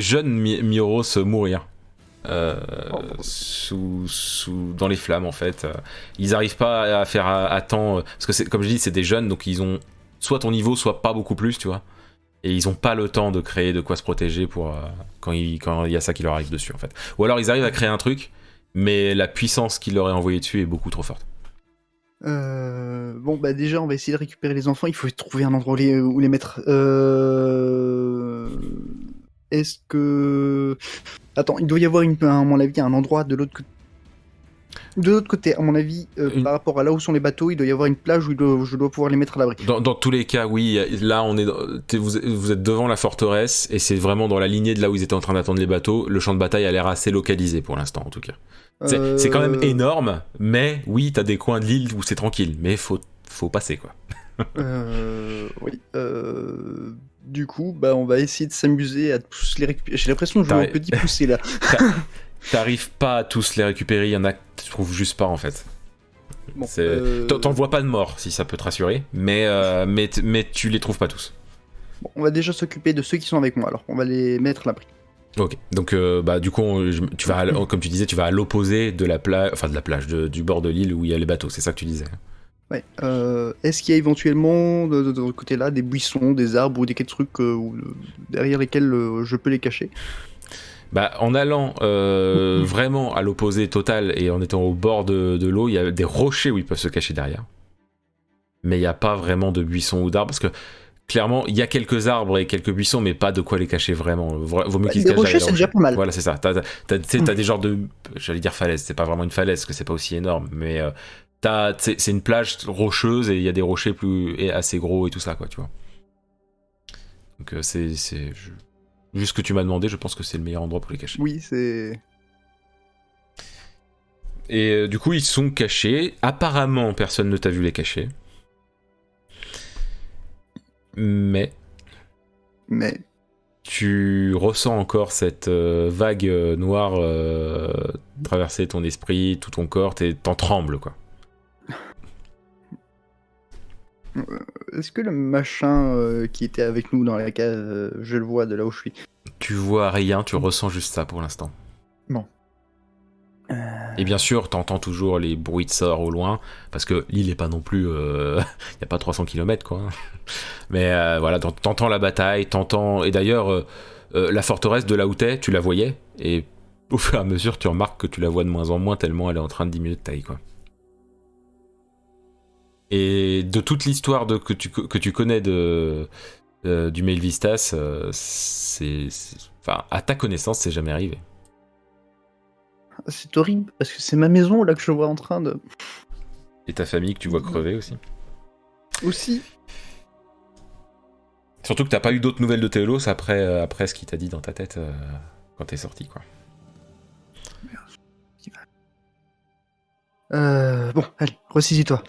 jeunes Mioros mourir. Dans les flammes en fait. Ils arrivent pas à faire à temps parce que comme je dis, c'est des jeunes, donc ils ont soit ton niveau, soit pas beaucoup plus, tu vois. Et ils ont pas le temps de créer de quoi se protéger pour quand il y a ça qui leur arrive dessus en fait. Ou alors ils arrivent à créer un truc, mais la puissance qu'il leur est envoyée dessus est beaucoup trop forte. Bon bah déjà on va essayer de récupérer les enfants. Il faut trouver un endroit où les mettre. Est-ce que... Attends, il doit y avoir à mon avis un endroit de l'autre côté. De l'autre côté, à mon avis, par rapport à là où sont les bateaux, il doit y avoir une plage où je dois pouvoir les mettre à l'abri. Dans tous les cas, oui. Là, vous êtes devant la forteresse et c'est vraiment dans la lignée de là où ils étaient en train d'attendre les bateaux. Le champ de bataille a l'air assez localisé pour l'instant, en tout cas. C'est quand même énorme, mais oui, t'as des coins de l'île où c'est tranquille, mais faut passer, quoi. Oui. Du coup, bah, on va essayer de s'amuser à tous les récupérer. J'ai l'impression que je vois un petit pousser là. T'arrives pas à tous les récupérer, il y en a que tu trouves juste pas en fait. Bon, t'en vois pas de mort si ça peut te rassurer, mais tu les trouves pas tous. Bon, on va déjà s'occuper de ceux qui sont avec moi, alors on va les mettre à l'abri. Ok, donc du coup, tu vas comme tu disais, tu vas à l'opposé de la plage, enfin de la plage, du bord de l'île où il y a les bateaux, c'est ça que tu disais. Ouais. Est-ce qu'il y a éventuellement de ce côté-là des buissons, des arbres ou des trucs derrière lesquels je peux les cacher? Bah, en allant vraiment à l'opposé total et en étant au bord de l'eau, il y a des rochers où ils peuvent se cacher derrière. Mais il n'y a pas vraiment de buissons ou d'arbres parce que clairement, il y a quelques arbres et quelques buissons, mais pas de quoi les cacher vraiment. Vaut mieux qu'ils se cachent derrière. Les rochers, c'est déjà pas mal. Voilà, c'est ça. T'as des genres de. J'allais dire falaise, c'est pas vraiment une falaise parce que c'est pas aussi énorme, mais c'est une plage rocheuse et il y a des rochers assez gros et tout ça, quoi, tu vois. Donc vu ce que tu m'as demandé, je pense que c'est le meilleur endroit pour les cacher. Oui, c'est... Et du coup, ils sont cachés. Apparemment, personne ne t'a vu les cacher. Mais... Tu ressens encore cette vague noire traverser ton esprit, tout ton corps, t'en trembles, quoi. Est-ce que le machin qui était avec nous dans la cave, je le vois de là où je suis? Tu vois rien, tu ressens juste ça pour l'instant. Bon. Et bien sûr, t'entends toujours les bruits de sorts au loin, parce que l'île est pas non plus... y a pas 300 km, quoi. Mais voilà, t'entends la bataille, t'entends... Et d'ailleurs, la forteresse de là où t'es, tu la voyais, et au fur et à mesure, tu remarques que tu la vois de moins en moins, tellement elle est en train de diminuer de taille, quoi. Et de toute l'histoire que tu connais du Mail Vistas, enfin, à ta connaissance, c'est jamais arrivé. C'est horrible, parce que c'est ma maison là que je vois en train de... Et ta famille que tu vois crever aussi. Aussi. Surtout que t'as pas eu d'autres nouvelles de Théolos après ce qu'il t'a dit dans ta tête quand t'es sorti, quoi. Bon, allez, ressaisis-toi.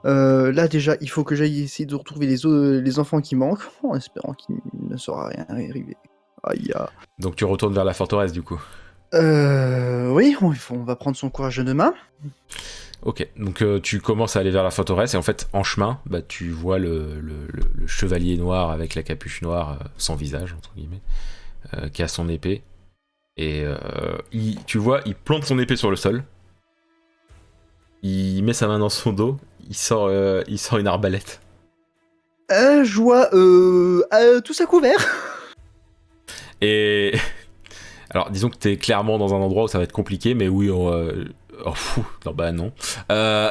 Là déjà, il faut que j'aille essayer de retrouver les enfants qui manquent, en espérant qu'il ne sera rien arrivé. Aïe. Donc tu retournes vers la forteresse du coup. Oui, on va prendre son courage demain. Ok, donc tu commences à aller vers la forteresse et en fait en chemin, bah, tu vois le chevalier noir avec la capuche noire, sans visage entre guillemets, qui a son épée. Et tu vois, il plante son épée sur le sol. Il met sa main dans son dos, il sort une arbalète. Je vois tout ça couvert. Et alors disons que t'es clairement dans un endroit où ça va être compliqué, mais oui, Oh, non, bah non. Euh,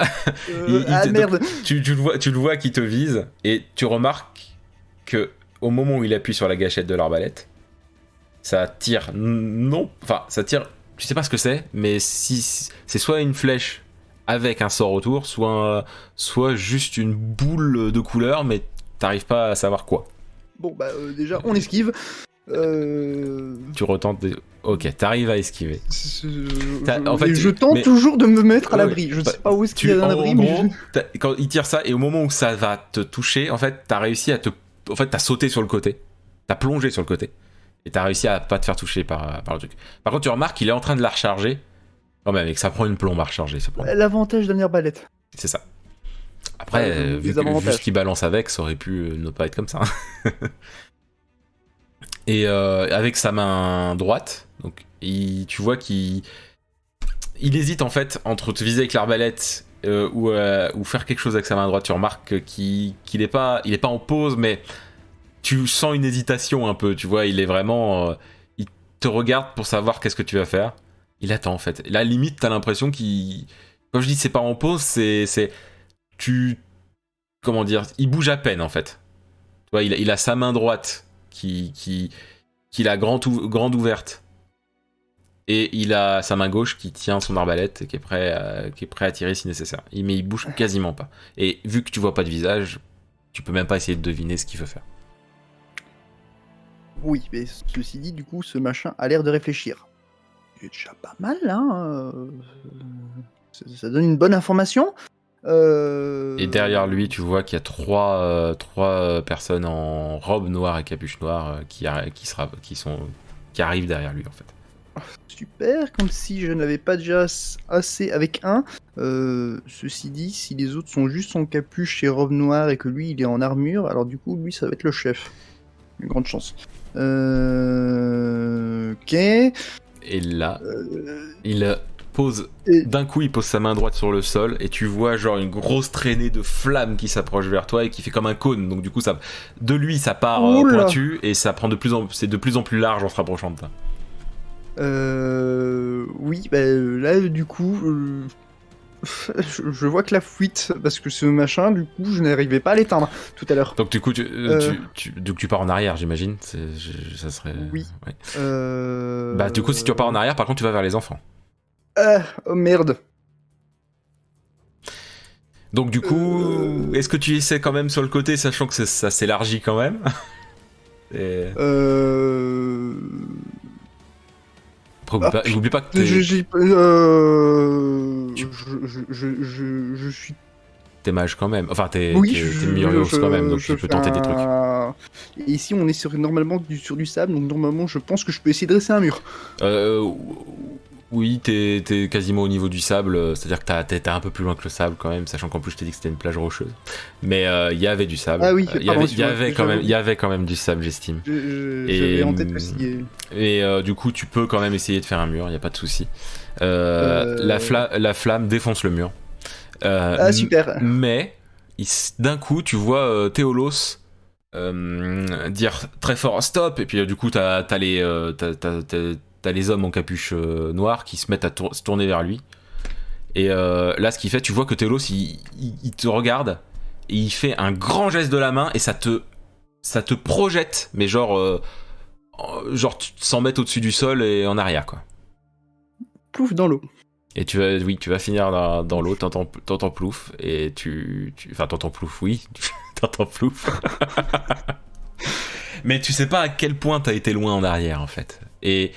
Ah merde. donc, tu le vois qui te vise, et tu remarques que au moment où il appuie sur la gâchette de l'arbalète, ça tire. Non, enfin, ça tire. Tu sais pas ce que c'est, mais si c'est soit une flèche avec un sort autour, soit juste une boule de couleur, mais t'arrives pas à savoir quoi. Bon bah déjà on esquive. Tu retentes. Ok, t'arrives à esquiver. En Et fait, je tente mais- toujours de me mettre à Ouais, l'abri. Je bah, sais pas où est-ce qu'il y a un en abri, gros, mais quand il tire ça, et au moment où ça va te toucher, en fait, t'as réussi à te. En fait, t'as sauté sur le côté. T'as plongé sur le côté. Et t'as réussi à pas te faire toucher par le truc. Par contre, tu remarques qu'il est en train de la recharger. Non, mais avec ça prend une plombe à recharger, ce plomb. l'avantage d'un arbalète. C'est ça. Après, vu avantages. ce qu'il balance avec, ça aurait pu ne pas être comme ça. Et avec sa main droite, donc tu vois qu'il hésite en fait entre te viser avec l'arbalète ou faire quelque chose avec sa main droite. Tu remarques qu'il est pas en pause, mais tu sens une hésitation un peu. Tu vois, il est vraiment, il te regarde pour savoir qu'est-ce que tu vas faire. Il attend en fait. Là, limite, t'as l'impression qu'il, quand je dis c'est pas en pause, tu, comment dire, il bouge à peine en fait. Tu vois, il a sa main droite qu'il a grande ouverte. Et il a sa main gauche qui tient son arbalète et qui est prêt à tirer si nécessaire. Mais il bouge quasiment pas. Et vu que tu vois pas de visage, tu peux même pas essayer de deviner ce qu'il veut faire. Oui, mais ceci dit, du coup, ce machin a l'air de réfléchir. C'est déjà pas mal, hein. Ça donne une bonne information. Et derrière lui, tu vois qu'il y a trois personnes en robe noire et capuche noire qui arrivent derrière lui en fait. Super, comme si je n'avais pas déjà assez avec un. Ceci dit, si les autres sont juste en capuche et robe noire et que lui il est en armure, alors du coup lui ça va être le chef. Une grande chance. Ok. Et là, il pose. Et- D'un coup, il pose sa main droite sur le sol et tu vois genre une grosse traînée de flammes qui s'approche vers toi et qui fait comme un cône. Donc du coup, de lui, ça part Oula. pointu et ça prend c'est de plus en plus large en se rapprochant de toi. Oui, bah, là du coup, je vois que la fuite, parce que ce machin, du coup, je n'arrivais pas à l'éteindre tout à l'heure. Donc du coup, donc, tu pars en arrière, j'imagine. Ça serait. Oui. Ouais. Bah du coup, si tu repars en arrière, par contre, tu vas vers les enfants. Oh merde. Donc du coup, est-ce que tu essaies quand même sur le côté, sachant que ça s'élargit quand même? Et... Après, oublie pas que t'es je suis. t'es mage quand même. Enfin, t'es Oui, Mirios quand même, donc tu peux fais tenter des trucs. Et ici, on est normalement sur du sable, donc normalement, je pense que je peux essayer de dresser un mur. Oui, t'es quasiment au niveau du sable, c'est-à-dire que t'es un peu plus loin que le sable quand même, sachant qu'en plus je t'ai dit que c'était une plage rocheuse. Mais il y avait du sable. Ah oui, il y avait quand même du sable, j'estime. J'avais en tête aussi. Et du coup, tu peux quand même essayer de faire un mur, il y a pas de souci. La flamme défonce le mur. Ah super. Mais d'un coup, tu vois Théolos dire très fort stop, et puis du coup, t'as les hommes en capuche noire qui se mettent à se tourner vers lui. Et là, ce qu'il fait, tu vois que Théolos, il te regarde et il fait un grand geste de la main et ça te projette, mais genre 100 mètres au-dessus du sol et en arrière, quoi. Plouf dans l'eau. Et tu vas finir dans l'eau, t'entends plouf, et enfin, t'entends plouf, oui, t'entends plouf. Mais tu sais pas à quel point t'as été loin en arrière, en fait. Et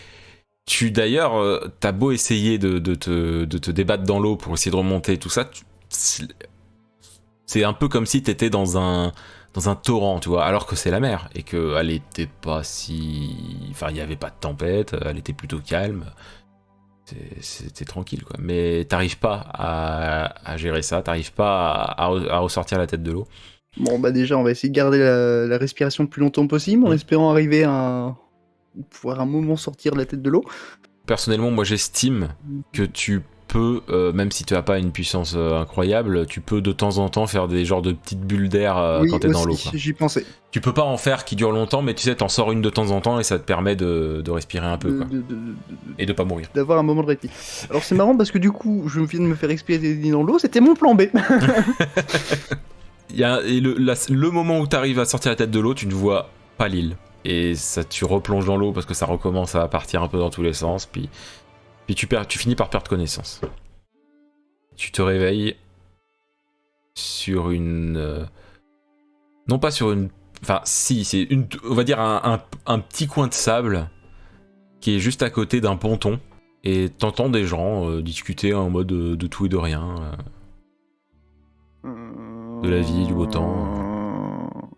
d'ailleurs, t'as beau essayer de te débattre dans l'eau pour essayer de remonter, tout ça, c'est un peu comme si t'étais dans un torrent, tu vois, alors que c'est la mer, et qu'elle était pas si... Enfin, il y avait pas de tempête, elle était plutôt calme. C'était tranquille, quoi. Mais t'arrives pas à gérer ça, t'arrives pas à ressortir la tête de l'eau. Bon bah déjà on va essayer de garder la respiration le plus longtemps possible en espérant arriver à pouvoir un moment sortir de la tête de l'eau. Personnellement, moi j'estime que tu peux, même si tu n'as pas une puissance incroyable, tu peux de temps en temps faire des genres de petites bulles d'air Oui, quand t'es dans l'eau. aussi, j'y pensais. Tu peux pas en faire qui durent longtemps, mais tu sais, t'en sors une de temps en temps et ça te permet de respirer un peu, quoi. Et de pas mourir. D'avoir un moment de répit. Alors c'est marrant parce que du coup, je viens de me faire exploser dans l'eau, c'était mon plan B. Et le moment où t'arrives à sortir la tête de l'eau, tu ne vois pas l'île. Et ça, tu replonges dans l'eau parce que ça recommence à partir un peu dans tous les sens, puis tu finis par perdre connaissance. Tu te réveilles sur une... non pas sur une... Enfin, si, c'est on va dire un petit coin de sable qui est juste à côté d'un ponton. Et t'entends des gens discuter en mode de tout et de rien. De la vie, du beau temps.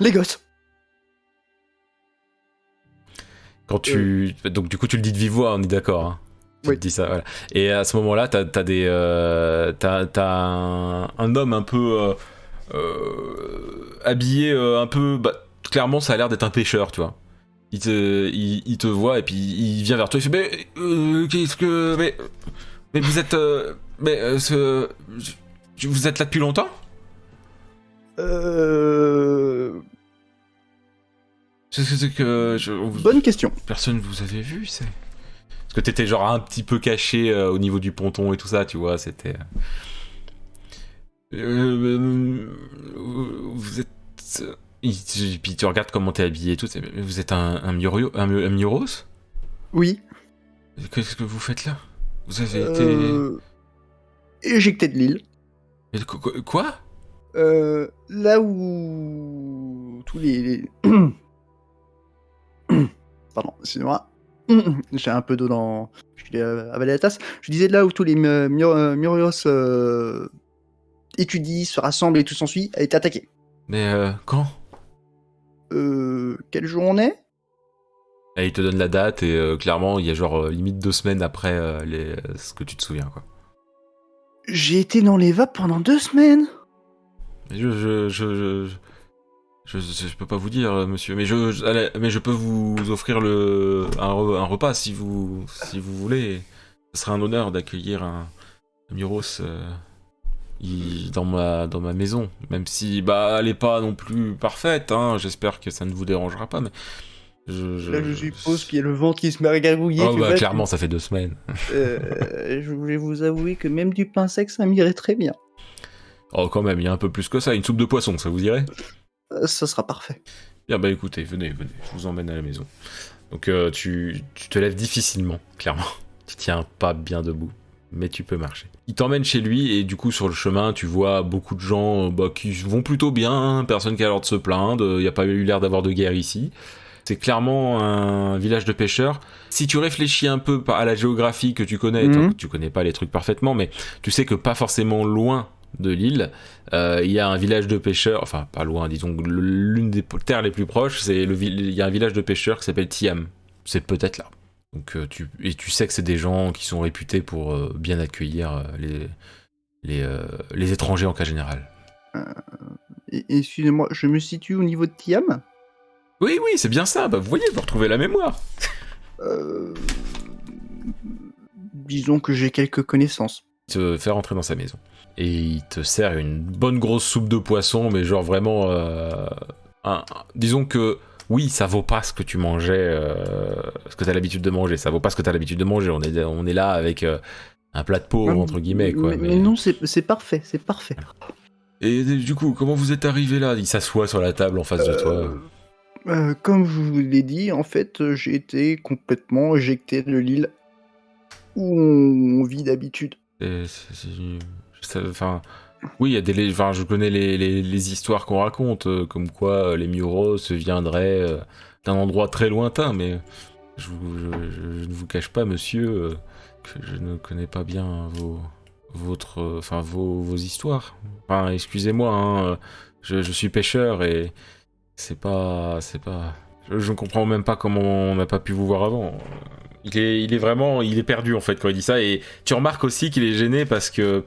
Les gosses. Donc du coup tu le dis de vive voix, on est d'accord, hein. Tu Oui. te dis ça, voilà. Et à ce moment-là, t'as un homme un peu habillé un peu... Bah, clairement, ça a l'air d'être un pêcheur, tu vois. Il te voit et puis il vient vers toi, il fait mais qu'est-ce que... Mais vous êtes... vous êtes là depuis longtemps ? C'est que... Bonne question. Personne vous avait vu, c'est... Parce que t'étais genre un petit peu caché au niveau du ponton et tout ça, tu vois, c'était... vous êtes... Puis tu regardes comment t'es habillé et tout, vous êtes un Mioros ? Oui. Qu'est-ce que vous faites là ? Vous avez été... Éjecté de l'île. Quoi ? Là où tous les... Pardon, excusez-moi. J'ai un peu d'eau dans... Je l'ai avalé la tasse. Je disais là où tous les Murios étudient, se rassemblent et tout s'ensuit, a été attaqué. Mais quand ? Quel jour on est ? Et il te donne la date et clairement il y a genre limite 2 semaines après ce que tu te souviens, quoi. J'ai été dans les vapes pendant 2 semaines. Je peux pas vous dire, monsieur, mais je peux vous offrir un repas si vous voulez. Ce serait un honneur d'accueillir un Miros dans ma maison, même si elle est pas non plus parfaite, hein. J'espère que ça ne vous dérangera pas, mais Là, je suppose qu'il y a le ventre qui se met à gargouiller. Oh, clairement, ça fait 2 semaines. Je voulais vous avouer que même du pain sec, ça m'irait très bien. Oh, quand même, il y a un peu plus que ça. Une soupe de poisson, ça vous irait ? Ça sera parfait. Bien, écoutez, venez, je vous emmène à la maison. Donc, tu te lèves difficilement, clairement. Tu tiens pas bien debout, mais tu peux marcher. Il t'emmène chez lui, et du coup, sur le chemin, tu vois beaucoup de gens qui vont plutôt bien, personne qui a l'air de se plaindre, il n'y a pas eu l'air d'avoir de guerre ici. C'est clairement un village de pêcheurs. Si tu réfléchis un peu à la géographie que tu connais, tu connais pas les trucs parfaitement, mais tu sais que pas forcément loin de l'île, il y a un village de pêcheurs, enfin pas loin, disons, l'une des terres les plus proches, il y a un village de pêcheurs qui s'appelle Tiam. C'est peut-être là. Donc tu sais que c'est des gens qui sont réputés pour bien accueillir les étrangers en cas général. Excusez-moi, je me situe au niveau de Tiam ? Oui, c'est bien ça. Vous voyez, vous retrouvez la mémoire. Disons que j'ai quelques connaissances. Il te fait rentrer dans sa maison. Et il te sert une bonne grosse soupe de poisson, mais genre vraiment... disons que, oui, ça vaut pas ce que tu mangeais, ce que t'as l'habitude de manger. Ça vaut pas ce que t'as l'habitude de manger. On est là avec un plat de pauvre, entre guillemets, quoi. Mais non, c'est parfait, c'est parfait. Et du coup, comment vous êtes arrivé là ? Il s'assoit sur la table en face de toi. Comme je vous l'ai dit, en fait, j'ai été complètement éjecté de l'île où on vit d'habitude. Enfin, oui, il y a je connais les histoires qu'on raconte, comme quoi les Mioros viendraient d'un endroit très lointain, mais je ne vous cache pas, monsieur, que je ne connais pas bien vos histoires. Enfin, excusez-moi, hein, je suis pêcheur et c'est pas... Je ne comprends même pas comment on n'a pas pu vous voir avant. Il est perdu en fait quand il dit ça, et tu remarques aussi qu'il est gêné parce que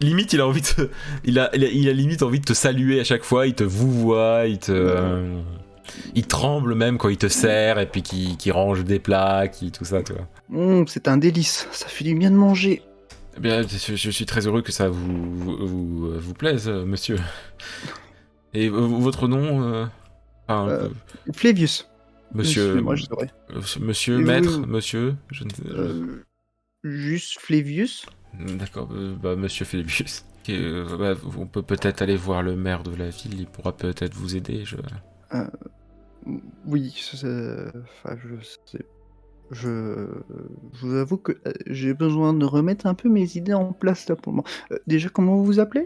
limite il a envie de il a limite envie de te saluer à chaque fois, il te vouvoie, Il tremble même quand il te sert, et puis qui range des plats, tout ça, tu vois. C'est un délice, ça fait du bien de manger. Eh bien, je suis très heureux que ça vous plaise, monsieur. Et votre nom Flavius. Monsieur... Excusez-moi, je saurais. Monsieur, Et maître, vous- monsieur... Juste Flavius. D'accord, monsieur Philippus. On peut peut-être aller voir le maire de la ville, il pourra peut-être vous aider. Euh, oui, enfin, je vous avoue que j'ai besoin de remettre un peu mes idées en place là pour le moment. Déjà, comment vous vous appelez?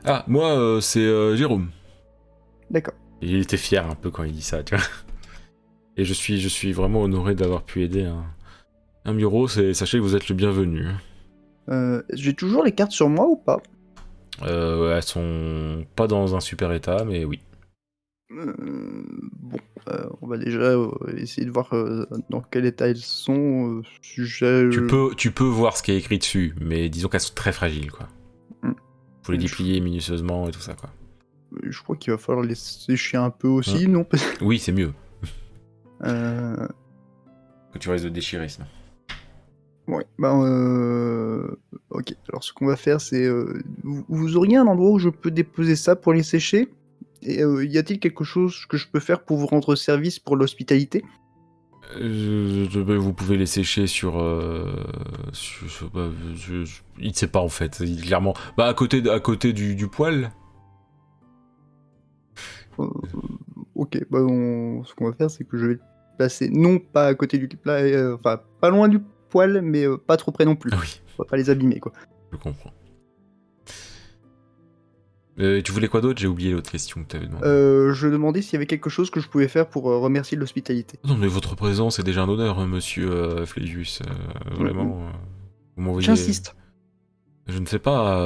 Ah, moi, c'est Jérôme. D'accord. Il était fier un peu quand il dit ça, tu vois. Et je suis vraiment honoré d'avoir pu aider un Muros, et sachez que vous êtes le bienvenu. J'ai toujours les cartes sur moi ou pas? Elles sont pas dans un super état, mais oui. Bon, on va déjà essayer de voir dans quel état elles sont. Tu peux voir ce qui est écrit dessus, mais disons qu'elles sont très fragiles, quoi. Faut les déplier minutieusement et tout ça, quoi. Je crois qu'il va falloir les sécher un peu aussi, non? Oui, c'est mieux. Euh... Que tu risques de déchirer, sinon. Ouais, ok, alors ce qu'on va faire, c'est... vous auriez un endroit où je peux déposer ça pour les sécher? Et y a-t-il quelque chose que je peux faire pour vous rendre service pour l'hospitalité? Vous pouvez les sécher sur... il ne sait pas, en fait, clairement. Bah, à côté du poêle. Ok, ce qu'on va faire, c'est que je vais passer, non pas à côté du plat, enfin, pas loin du poêle, mais pas trop près non plus. Ah oui, On va pas les abîmer, quoi. je comprends. Tu voulais quoi d'autre? J'ai oublié l'autre question que tu avais demandé. Je demandais s'il y avait quelque chose que je pouvais faire pour remercier l'hospitalité. Non, mais votre présence est déjà un honneur, monsieur Flégius. Vraiment, vous m'envoyez... J'insiste. Je ne sais pas...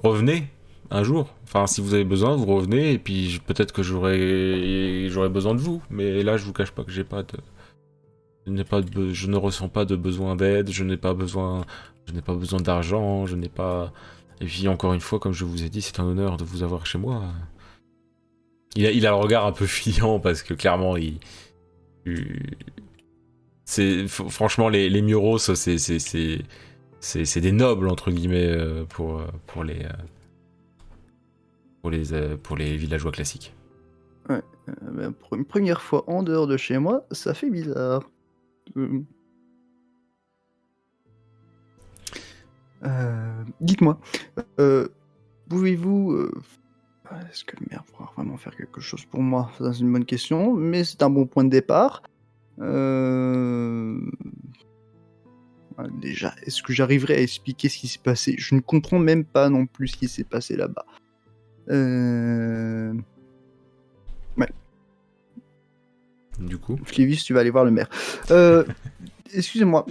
revenez un jour. Enfin, si vous avez besoin, vous revenez, et puis peut-être que j'aurai besoin de vous. Mais là, je vous cache pas que j'ai pas de... Je ne ressens pas de besoin d'aide, je n'ai pas besoin d'argent, je n'ai pas... Et puis encore une fois, comme je vous ai dit, c'est un honneur de vous avoir chez moi. Il a le regard un peu fuyant parce que clairement, franchement, les Muros, c'est des nobles entre guillemets pour les villageois classiques. Ouais, pour une première fois en dehors de chez moi, ça fait bizarre. Dites-moi, pouvez-vous... est-ce que le maire pourra vraiment faire quelque chose pour moi? Ça, c'est une bonne question, mais c'est un bon point de départ. Déjà, est-ce que j'arriverai à expliquer ce qui s'est passé? Je ne comprends même pas non plus ce qui s'est passé là-bas. Ouais. Du coup, Flévis, tu vas aller voir le maire. Excusez-moi,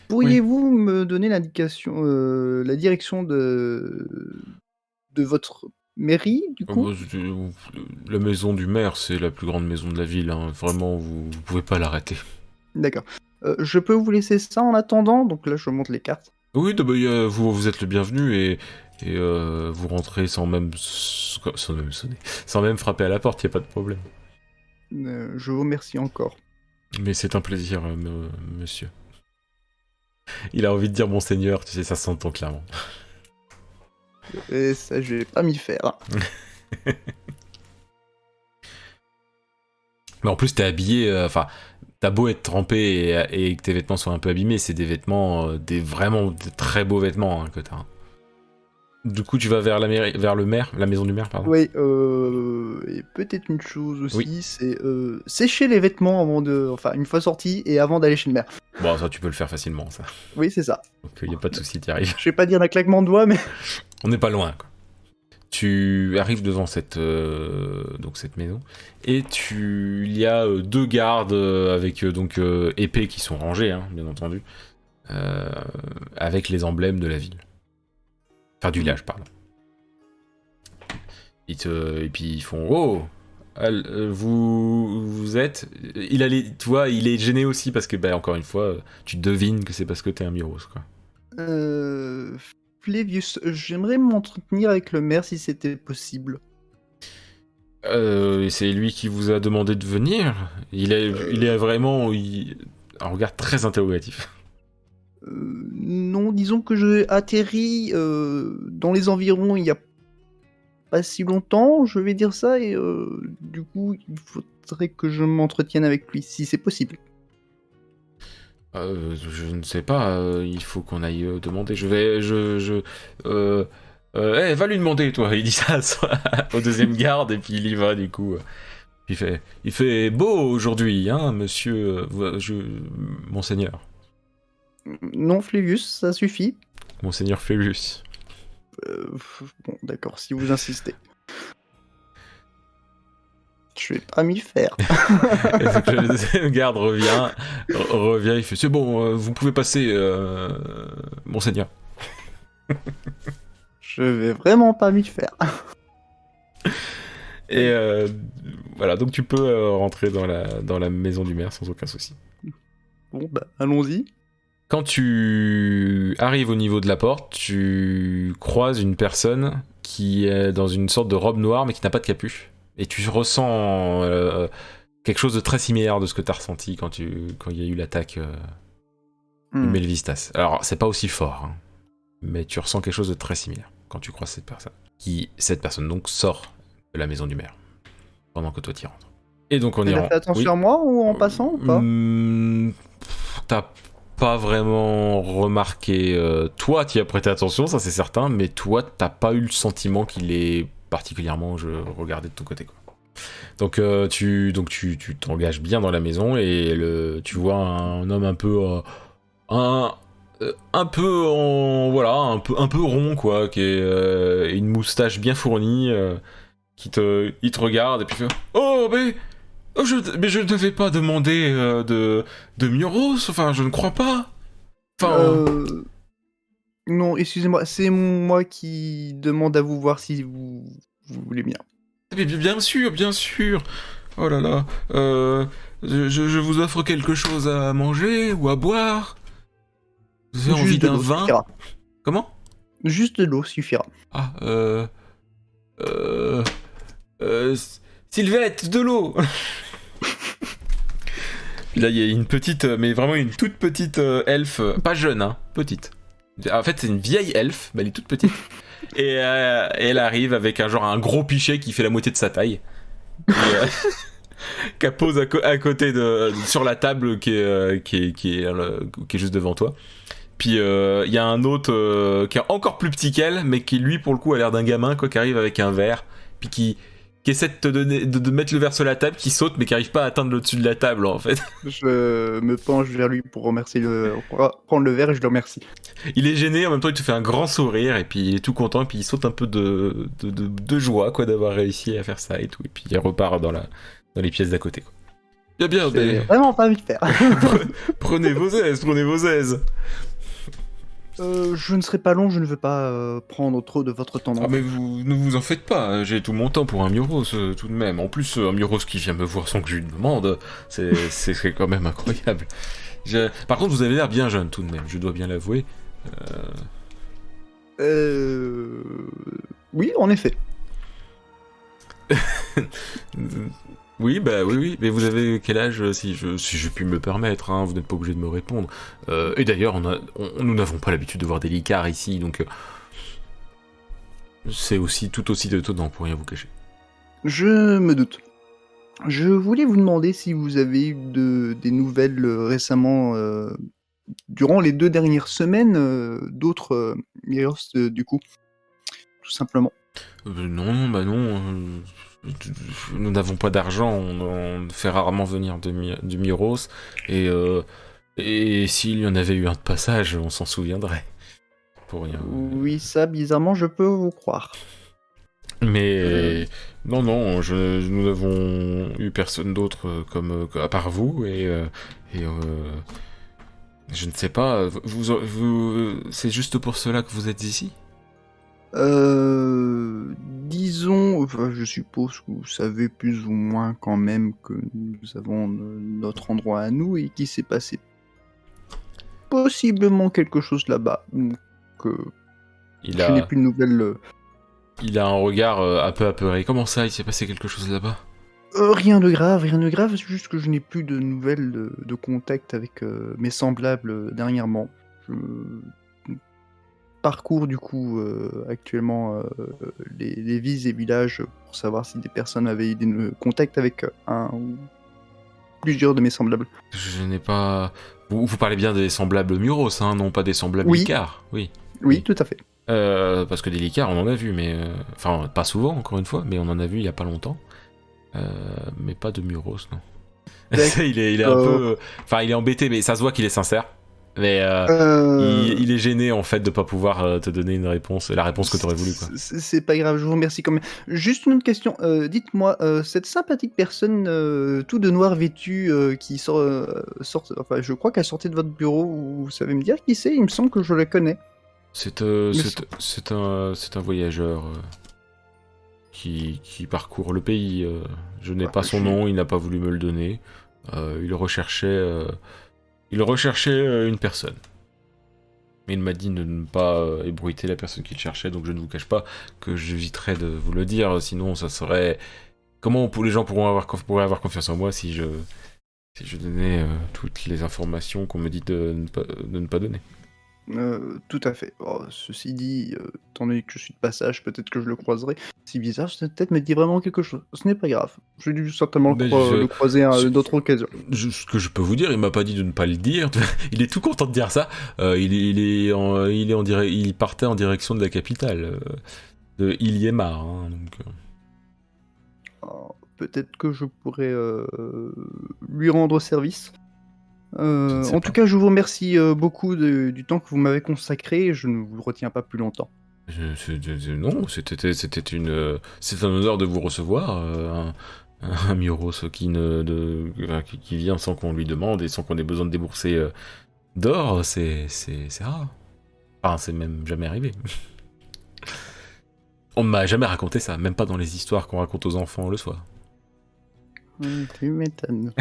pourriez-vous me donner l'indication, la direction de votre mairie, du coup? la maison du maire, c'est la plus grande maison de la ville. Hein. Vraiment, vous pouvez pas l'arrêter. D'accord. Je peux vous laisser ça en attendant? Donc là, je montre les cartes. Oui, vous êtes le bienvenu et vous rentrez sans même sonner, sans même frapper à la porte, y a pas de problème. Je vous remercie encore. Mais c'est un plaisir, monsieur. Il a envie de dire monseigneur, tu sais, ça s'entend clairement. Et ça, je vais pas m'y faire. Hein. Mais en plus, t'es habillé, enfin, t'as beau être trempé et que tes vêtements soient un peu abîmés, c'est des vêtements, vraiment de très beaux vêtements hein, que t'as. Du coup, tu vas vers le maire, la maison du maire, pardon. Oui, et peut-être une chose aussi, Oui. c'est sécher les vêtements avant de, enfin, une fois sortis et avant d'aller chez le maire. Bon, ça, tu peux le faire facilement, ça. Oui, c'est ça. Donc, y a pas de souci, t'y arrives. Je vais pas dire d'un claquement de doigts, mais... On n'est pas loin, quoi. Tu arrives devant cette maison et il y a deux gardes avec épées qui sont rangées, hein, bien entendu, avec les emblèmes de la ville, enfin du village, pardon. Et puis ils font vous êtes, tu vois, il est gêné aussi parce que encore une fois, tu devines que c'est parce que t'es un Miros, quoi. Flavius, j'aimerais m'entretenir avec le maire si c'était possible. Et c'est lui qui vous a demandé de venir. Il est vraiment un regard très interrogatif. Non, disons que j'ai atterri dans les environs il y a pas si longtemps, je vais dire ça, et du coup, il faudrait que je m'entretienne avec lui, si c'est possible. Je ne sais pas, il faut qu'on aille demander. Va lui demander, toi. Il dit ça au deuxième garde, et puis il y va, du coup. Il fait beau aujourd'hui, hein, monsieur, monseigneur. Non, Flévius, ça suffit. Monseigneur Phébus. Bon, d'accord, si vous insistez. Je vais pas m'y faire. Et donc le deuxième garde revient, il fait c'est bon, vous pouvez passer, monseigneur. Je vais vraiment pas m'y faire. Et voilà, donc tu peux rentrer dans la maison du maire sans aucun souci. Bon, bah, allons-y. Quand tu arrives au niveau de la porte, tu croises une personne qui est dans une sorte de robe noire mais qui n'a pas de capuche. Et tu ressens quelque chose de très similaire de ce que tu as ressenti quand il y a eu l'attaque de Melvistas. Alors, c'est pas aussi fort, hein, mais tu ressens quelque chose de très similaire quand tu croises cette personne. Cette personne donc sort de la maison du maire pendant que toi t'y rentres. Et donc on y Elle a rentre. fait attention à moi ou en passant ou pas T'as pas vraiment remarqué. Toi, t'y as prêté attention, ça c'est certain, mais toi, t'as pas eu le sentiment qu'il est particulièrement regardé de ton côté, quoi. Donc tu t'engages bien dans la maison et tu vois un homme un peu un peu un peu rond, quoi, qui est une moustache bien fournie, il te regarde et puis fait mais je ne t'avais pas demandé de Muros, enfin je ne crois pas. Enfin Non, excusez-moi, c'est moi qui demande à vous voir si vous voulez bien. mais bien sûr, bien sûr. Oh là là, je vous offre quelque chose à manger ou à boire. Vous avez envie d'un vin? Suffira. Comment? Juste de l'eau suffira. Ah, Sylvette, de l'eau. Là, il y a une petite, mais vraiment une toute petite elfe, pas jeune, hein, petite. En fait, c'est une vieille elfe, mais elle est toute petite. Et elle arrive avec un gros pichet qui fait la moitié de sa taille. Qu'elle pose à côté sur la table qui est juste devant toi. Puis il y a un autre qui est encore plus petit qu'elle, mais qui lui pour le coup a l'air d'un gamin, quoi, qui arrive avec un verre, puis qui essaie de mettre le verre sur la table, qui saute mais qui arrive pas à atteindre le dessus de la table en fait. Je me penche vers lui pour prendre le verre et je le remercie. Il est gêné, en même temps il te fait un grand sourire et puis il est tout content, puis il saute un peu de joie, quoi, d'avoir réussi à faire ça et tout, et puis il repart dans les pièces d'à côté, quoi. Bien, J'ai vraiment pas envie de faire. prenez vos aises. Je ne serai pas long, je ne veux pas prendre trop de votre temps. Ah mais ne vous en faites pas, j'ai tout mon temps pour un Muros tout de même. En plus, un Muros qui vient me voir sans que je lui demande, c'est quand même incroyable. Par contre, vous avez l'air bien jeune tout de même, je dois bien l'avouer. Oui, en effet. Oui, oui, mais vous avez quel âge, si je puis me le permettre, hein, vous n'êtes pas obligé de me répondre. Et d'ailleurs, nous n'avons pas l'habitude de voir des licards ici, donc c'est tout aussi étonnant, pour rien vous cacher. Je me doute. Je voulais vous demander si vous avez eu des nouvelles récemment, durant les 2 dernières semaines, d'autres Myros, du coup, tout simplement. Non, nous n'avons pas d'argent, on fait rarement venir du Myros, et s'il y en avait eu un de passage, on s'en souviendrait. Pour rien. Oui, ça, bizarrement, je peux vous croire. Mais non, nous n'avons eu personne d'autre à part vous, et je ne sais pas, c'est juste pour cela que vous êtes ici? Disons, enfin, je suppose que vous savez plus ou moins quand même que nous avons notre endroit à nous et qu'il s'est passé possiblement quelque chose là-bas. Donc, je n'ai plus de nouvelles Il a un regard un peu apeuré. Comment ça, il s'est passé quelque chose là-bas? Rien de grave, c'est juste que je n'ai plus de nouvelles de contact avec mes semblables dernièrement. Je parcours du coup actuellement les villes et villages pour savoir si des personnes avaient eu des contacts avec un ou plusieurs de mes semblables. Je n'ai pas... Vous parlez bien des semblables Muros, hein, non pas des semblables Oui. Licards. Oui. Oui, tout à fait. Parce que des Licards, on en a vu, mais... Enfin, pas souvent, encore une fois, mais on en a vu il y a pas longtemps. Mais pas de Muros, non. il est un peu... Enfin, il est embêté, mais ça se voit qu'il est sincère. Mais il est gêné, en fait, de pas pouvoir te donner une réponse, la réponse que t'aurais voulu, quoi. C'est pas grave, je vous remercie quand même. Juste une autre question, dites-moi, cette sympathique personne tout de noir vêtue qui sort, enfin, je crois qu'elle sortait de votre bureau, vous savez me dire qui c'est? Il me semble que je la connais. C'est un voyageur qui parcourt le pays. Je n'ai pas son nom, il n'a pas voulu me le donner. Il recherchait une personne. Mais il m'a dit de ne pas ébruiter la personne qu'il cherchait, donc je ne vous cache pas que j'éviterais de vous le dire, sinon ça serait... Comment les gens pourraient avoir confiance en moi si je donnais toutes les informations qu'on me dit de ne pas donner. Tout à fait. Oh, ceci dit, étant donné que je suis de passage, peut-être que je le croiserai. C'est bizarre, cette tête me dit vraiment quelque chose. Ce n'est pas grave. J'ai dû certainement le croiser à d'autres occasions. Ce que je peux vous dire, il m'a pas dit de ne pas le dire. Il est tout content de dire ça. Il partait en direction de la capitale, de Iliemar. Hein, donc... Peut-être que je pourrais lui rendre service. En tout cas, je vous remercie beaucoup du temps que vous m'avez consacré. Je ne vous retiens pas plus longtemps. Non, c'est un honneur de vous recevoir. Un Muros qui vient sans qu'on lui demande et sans qu'on ait besoin de débourser d'or, c'est rare. Enfin, c'est même jamais arrivé. On ne m'a jamais raconté ça, même pas dans les histoires qu'on raconte aux enfants le soir. Tu m'étonnes.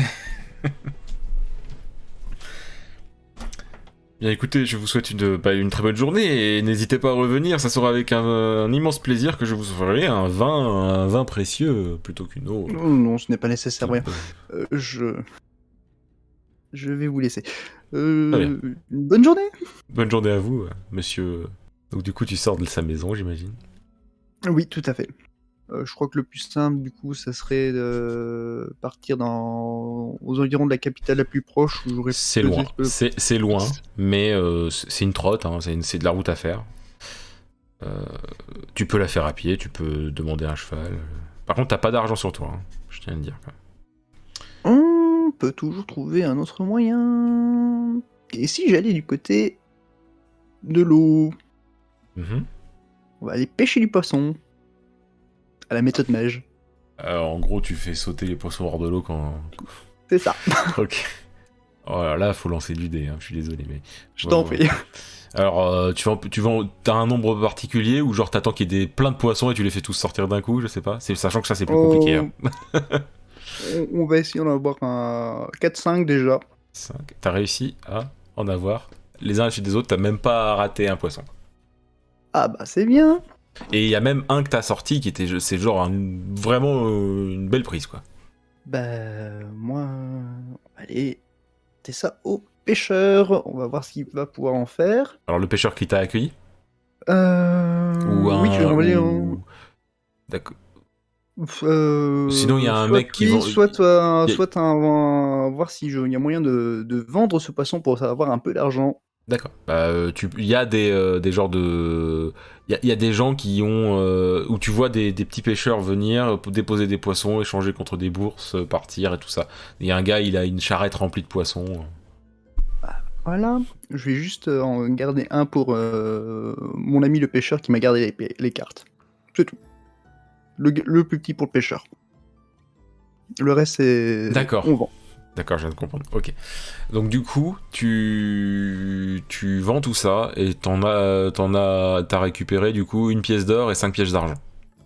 Bien écoutez, je vous souhaite une très bonne journée et n'hésitez pas à revenir, ça sera avec un immense plaisir que je vous offrirai un vin précieux plutôt qu'une eau. Non, ce n'est pas nécessaire, rien. Je vais vous laisser. Une bonne journée. Bonne journée à vous, monsieur. Donc du coup, tu sors de sa maison, j'imagine. Oui, tout à fait. Je crois que le plus simple, du coup, ça serait de partir aux environs de la capitale la plus proche. C'est loin, c'est loin, mais c'est une trotte, hein, c'est de la route à faire. Tu peux la faire à pied, tu peux demander un cheval. Par contre, t'as pas d'argent sur toi, hein, je tiens à le dire. On peut toujours trouver un autre moyen. Et si j'allais du côté de l'eau? On va aller pêcher du poisson. À la méthode mage. En gros, tu fais sauter les poissons hors de l'eau quand... C'est ça. Ok. Oh là, faut lancer du dé, hein, je suis désolé, mais... Je t'en prie. Alors, t'as un nombre particulier ou genre t'attends qu'il y ait plein de poissons et tu les fais tous sortir d'un coup, je sais pas. Sachant que ça, c'est plus compliqué. Hein. On va essayer d'en avoir un 4-5 déjà. 5. T'as réussi à en avoir les uns à la suite des autres, t'as même pas raté un poisson. Ah bah c'est bien. Et il y a même un que t'as sorti qui était, c'est genre vraiment une belle prise, quoi. Bah, moi, allez, c'est ça au pêcheur. On va voir ce qu'il va pouvoir en faire. Alors, le pêcheur qui t'a accueilli Oui, je vais envoyer D'accord. Sinon, il y a un mec qui... Soit voir si il y a moyen de vendre ce poisson pour avoir un peu d'argent. D'accord. Il y a des genres de... Il y a des gens qui ont... où tu vois des petits pêcheurs venir, déposer des poissons, échanger contre des bourses, partir et tout ça. Il y a un gars, il a une charrette remplie de poissons. Voilà. Je vais juste en garder un pour mon ami le pêcheur qui m'a gardé les cartes. C'est tout. Le plus petit pour le pêcheur. Le reste, c'est... D'accord. On vend. D'accord, je viens de comprendre. Ok. Donc du coup, tu vends tout ça et t'as récupéré du coup une pièce d'or et 5 pièces d'argent.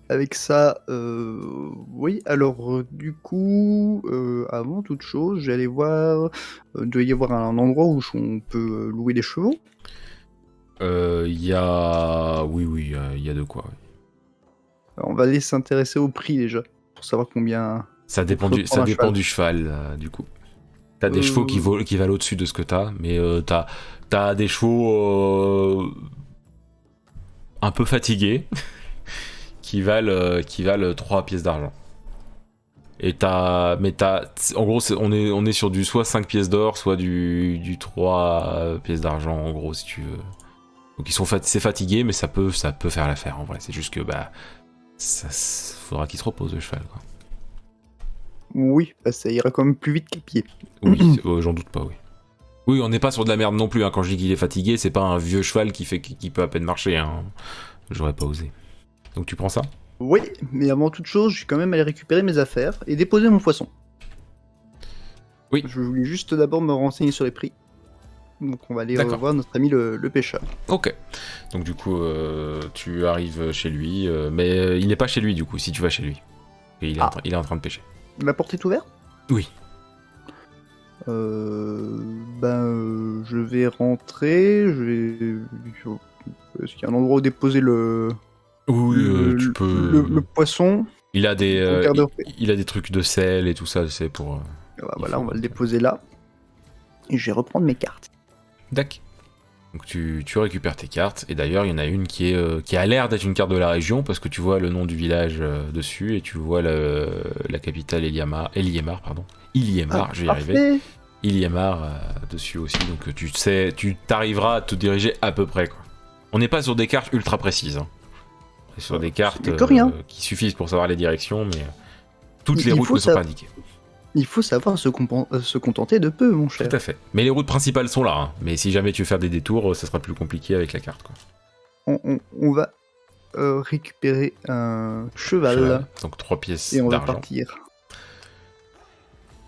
Avec ça, oui. Alors du coup, avant toute chose, j'allais voir. Doit y avoir un endroit où on peut louer des chevaux. Il y a... Oui, il y a de quoi. Oui. On va aller s'intéresser au prix déjà, pour savoir combien. Ça dépend Faut du, ça prendre un dépend cheval. du cheval, du coup. T'as des chevaux qui valent au-dessus de ce que t'as, mais t'as des chevaux un peu fatigués qui valent 3 pièces d'argent. Et en gros, on est sur du soit 5 pièces d'or, soit du 3 pièces d'argent, en gros, si tu veux. Donc c'est fatigué, mais ça peut faire l'affaire, en vrai. C'est juste que, faudra qu'il se repose, le cheval, quoi. Oui, ça ira quand même plus vite qu'à pied. Oui, j'en doute pas, oui. Oui, on n'est pas sur de la merde non plus, hein. Quand je dis qu'il est fatigué, c'est pas un vieux cheval qui peut à peine marcher, hein. J'aurais pas osé. Donc tu prends ça ? Oui, mais avant toute chose, je vais quand même aller récupérer mes affaires et déposer mon poisson. Oui. Je voulais juste d'abord me renseigner sur les prix. Donc on va aller revoir notre ami le pêcheur. Ok. Donc du coup, tu arrives chez lui, mais il n'est pas chez lui du coup, si tu vas chez lui. Et il est en train de pêcher. La porte est ouverte ? Oui. Je vais rentrer, Est-ce qu'il y a un endroit où déposer tu peux... le poisson ? Il a des trucs de sel et tout ça, c'est pour... Voilà, on va le déposer là. Et je vais reprendre mes cartes. D'accord. Donc tu récupères tes cartes, et d'ailleurs il y en a une qui a l'air d'être une carte de la région, parce que tu vois le nom du village dessus, et tu vois la capitale Iliamar, je vais y arriver. Iliamar dessus aussi, donc tu t'arriveras à te diriger à peu près, quoi. On n'est pas sur des cartes ultra précises, hein. On est sur des cartes qui suffisent pour savoir les directions, mais toutes les routes ne sont pas indiquées. Il faut savoir se contenter de peu, mon cher. Tout à fait. Mais les routes principales sont là, hein. Mais si jamais tu veux faire des détours, ça sera plus compliqué avec la carte, quoi. On va récupérer un cheval. Donc 3 pièces d'argent. Et on d'argent. va partir.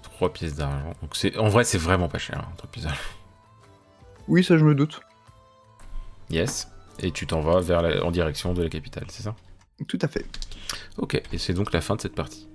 3 pièces d'argent. Donc en vrai, c'est vraiment pas cher, hein, 3 pièces d'argent. Oui, ça je me doute. Yes. Et tu t'en vas en direction de la capitale, c'est ça ? Tout à fait. Ok, et c'est donc la fin de cette partie.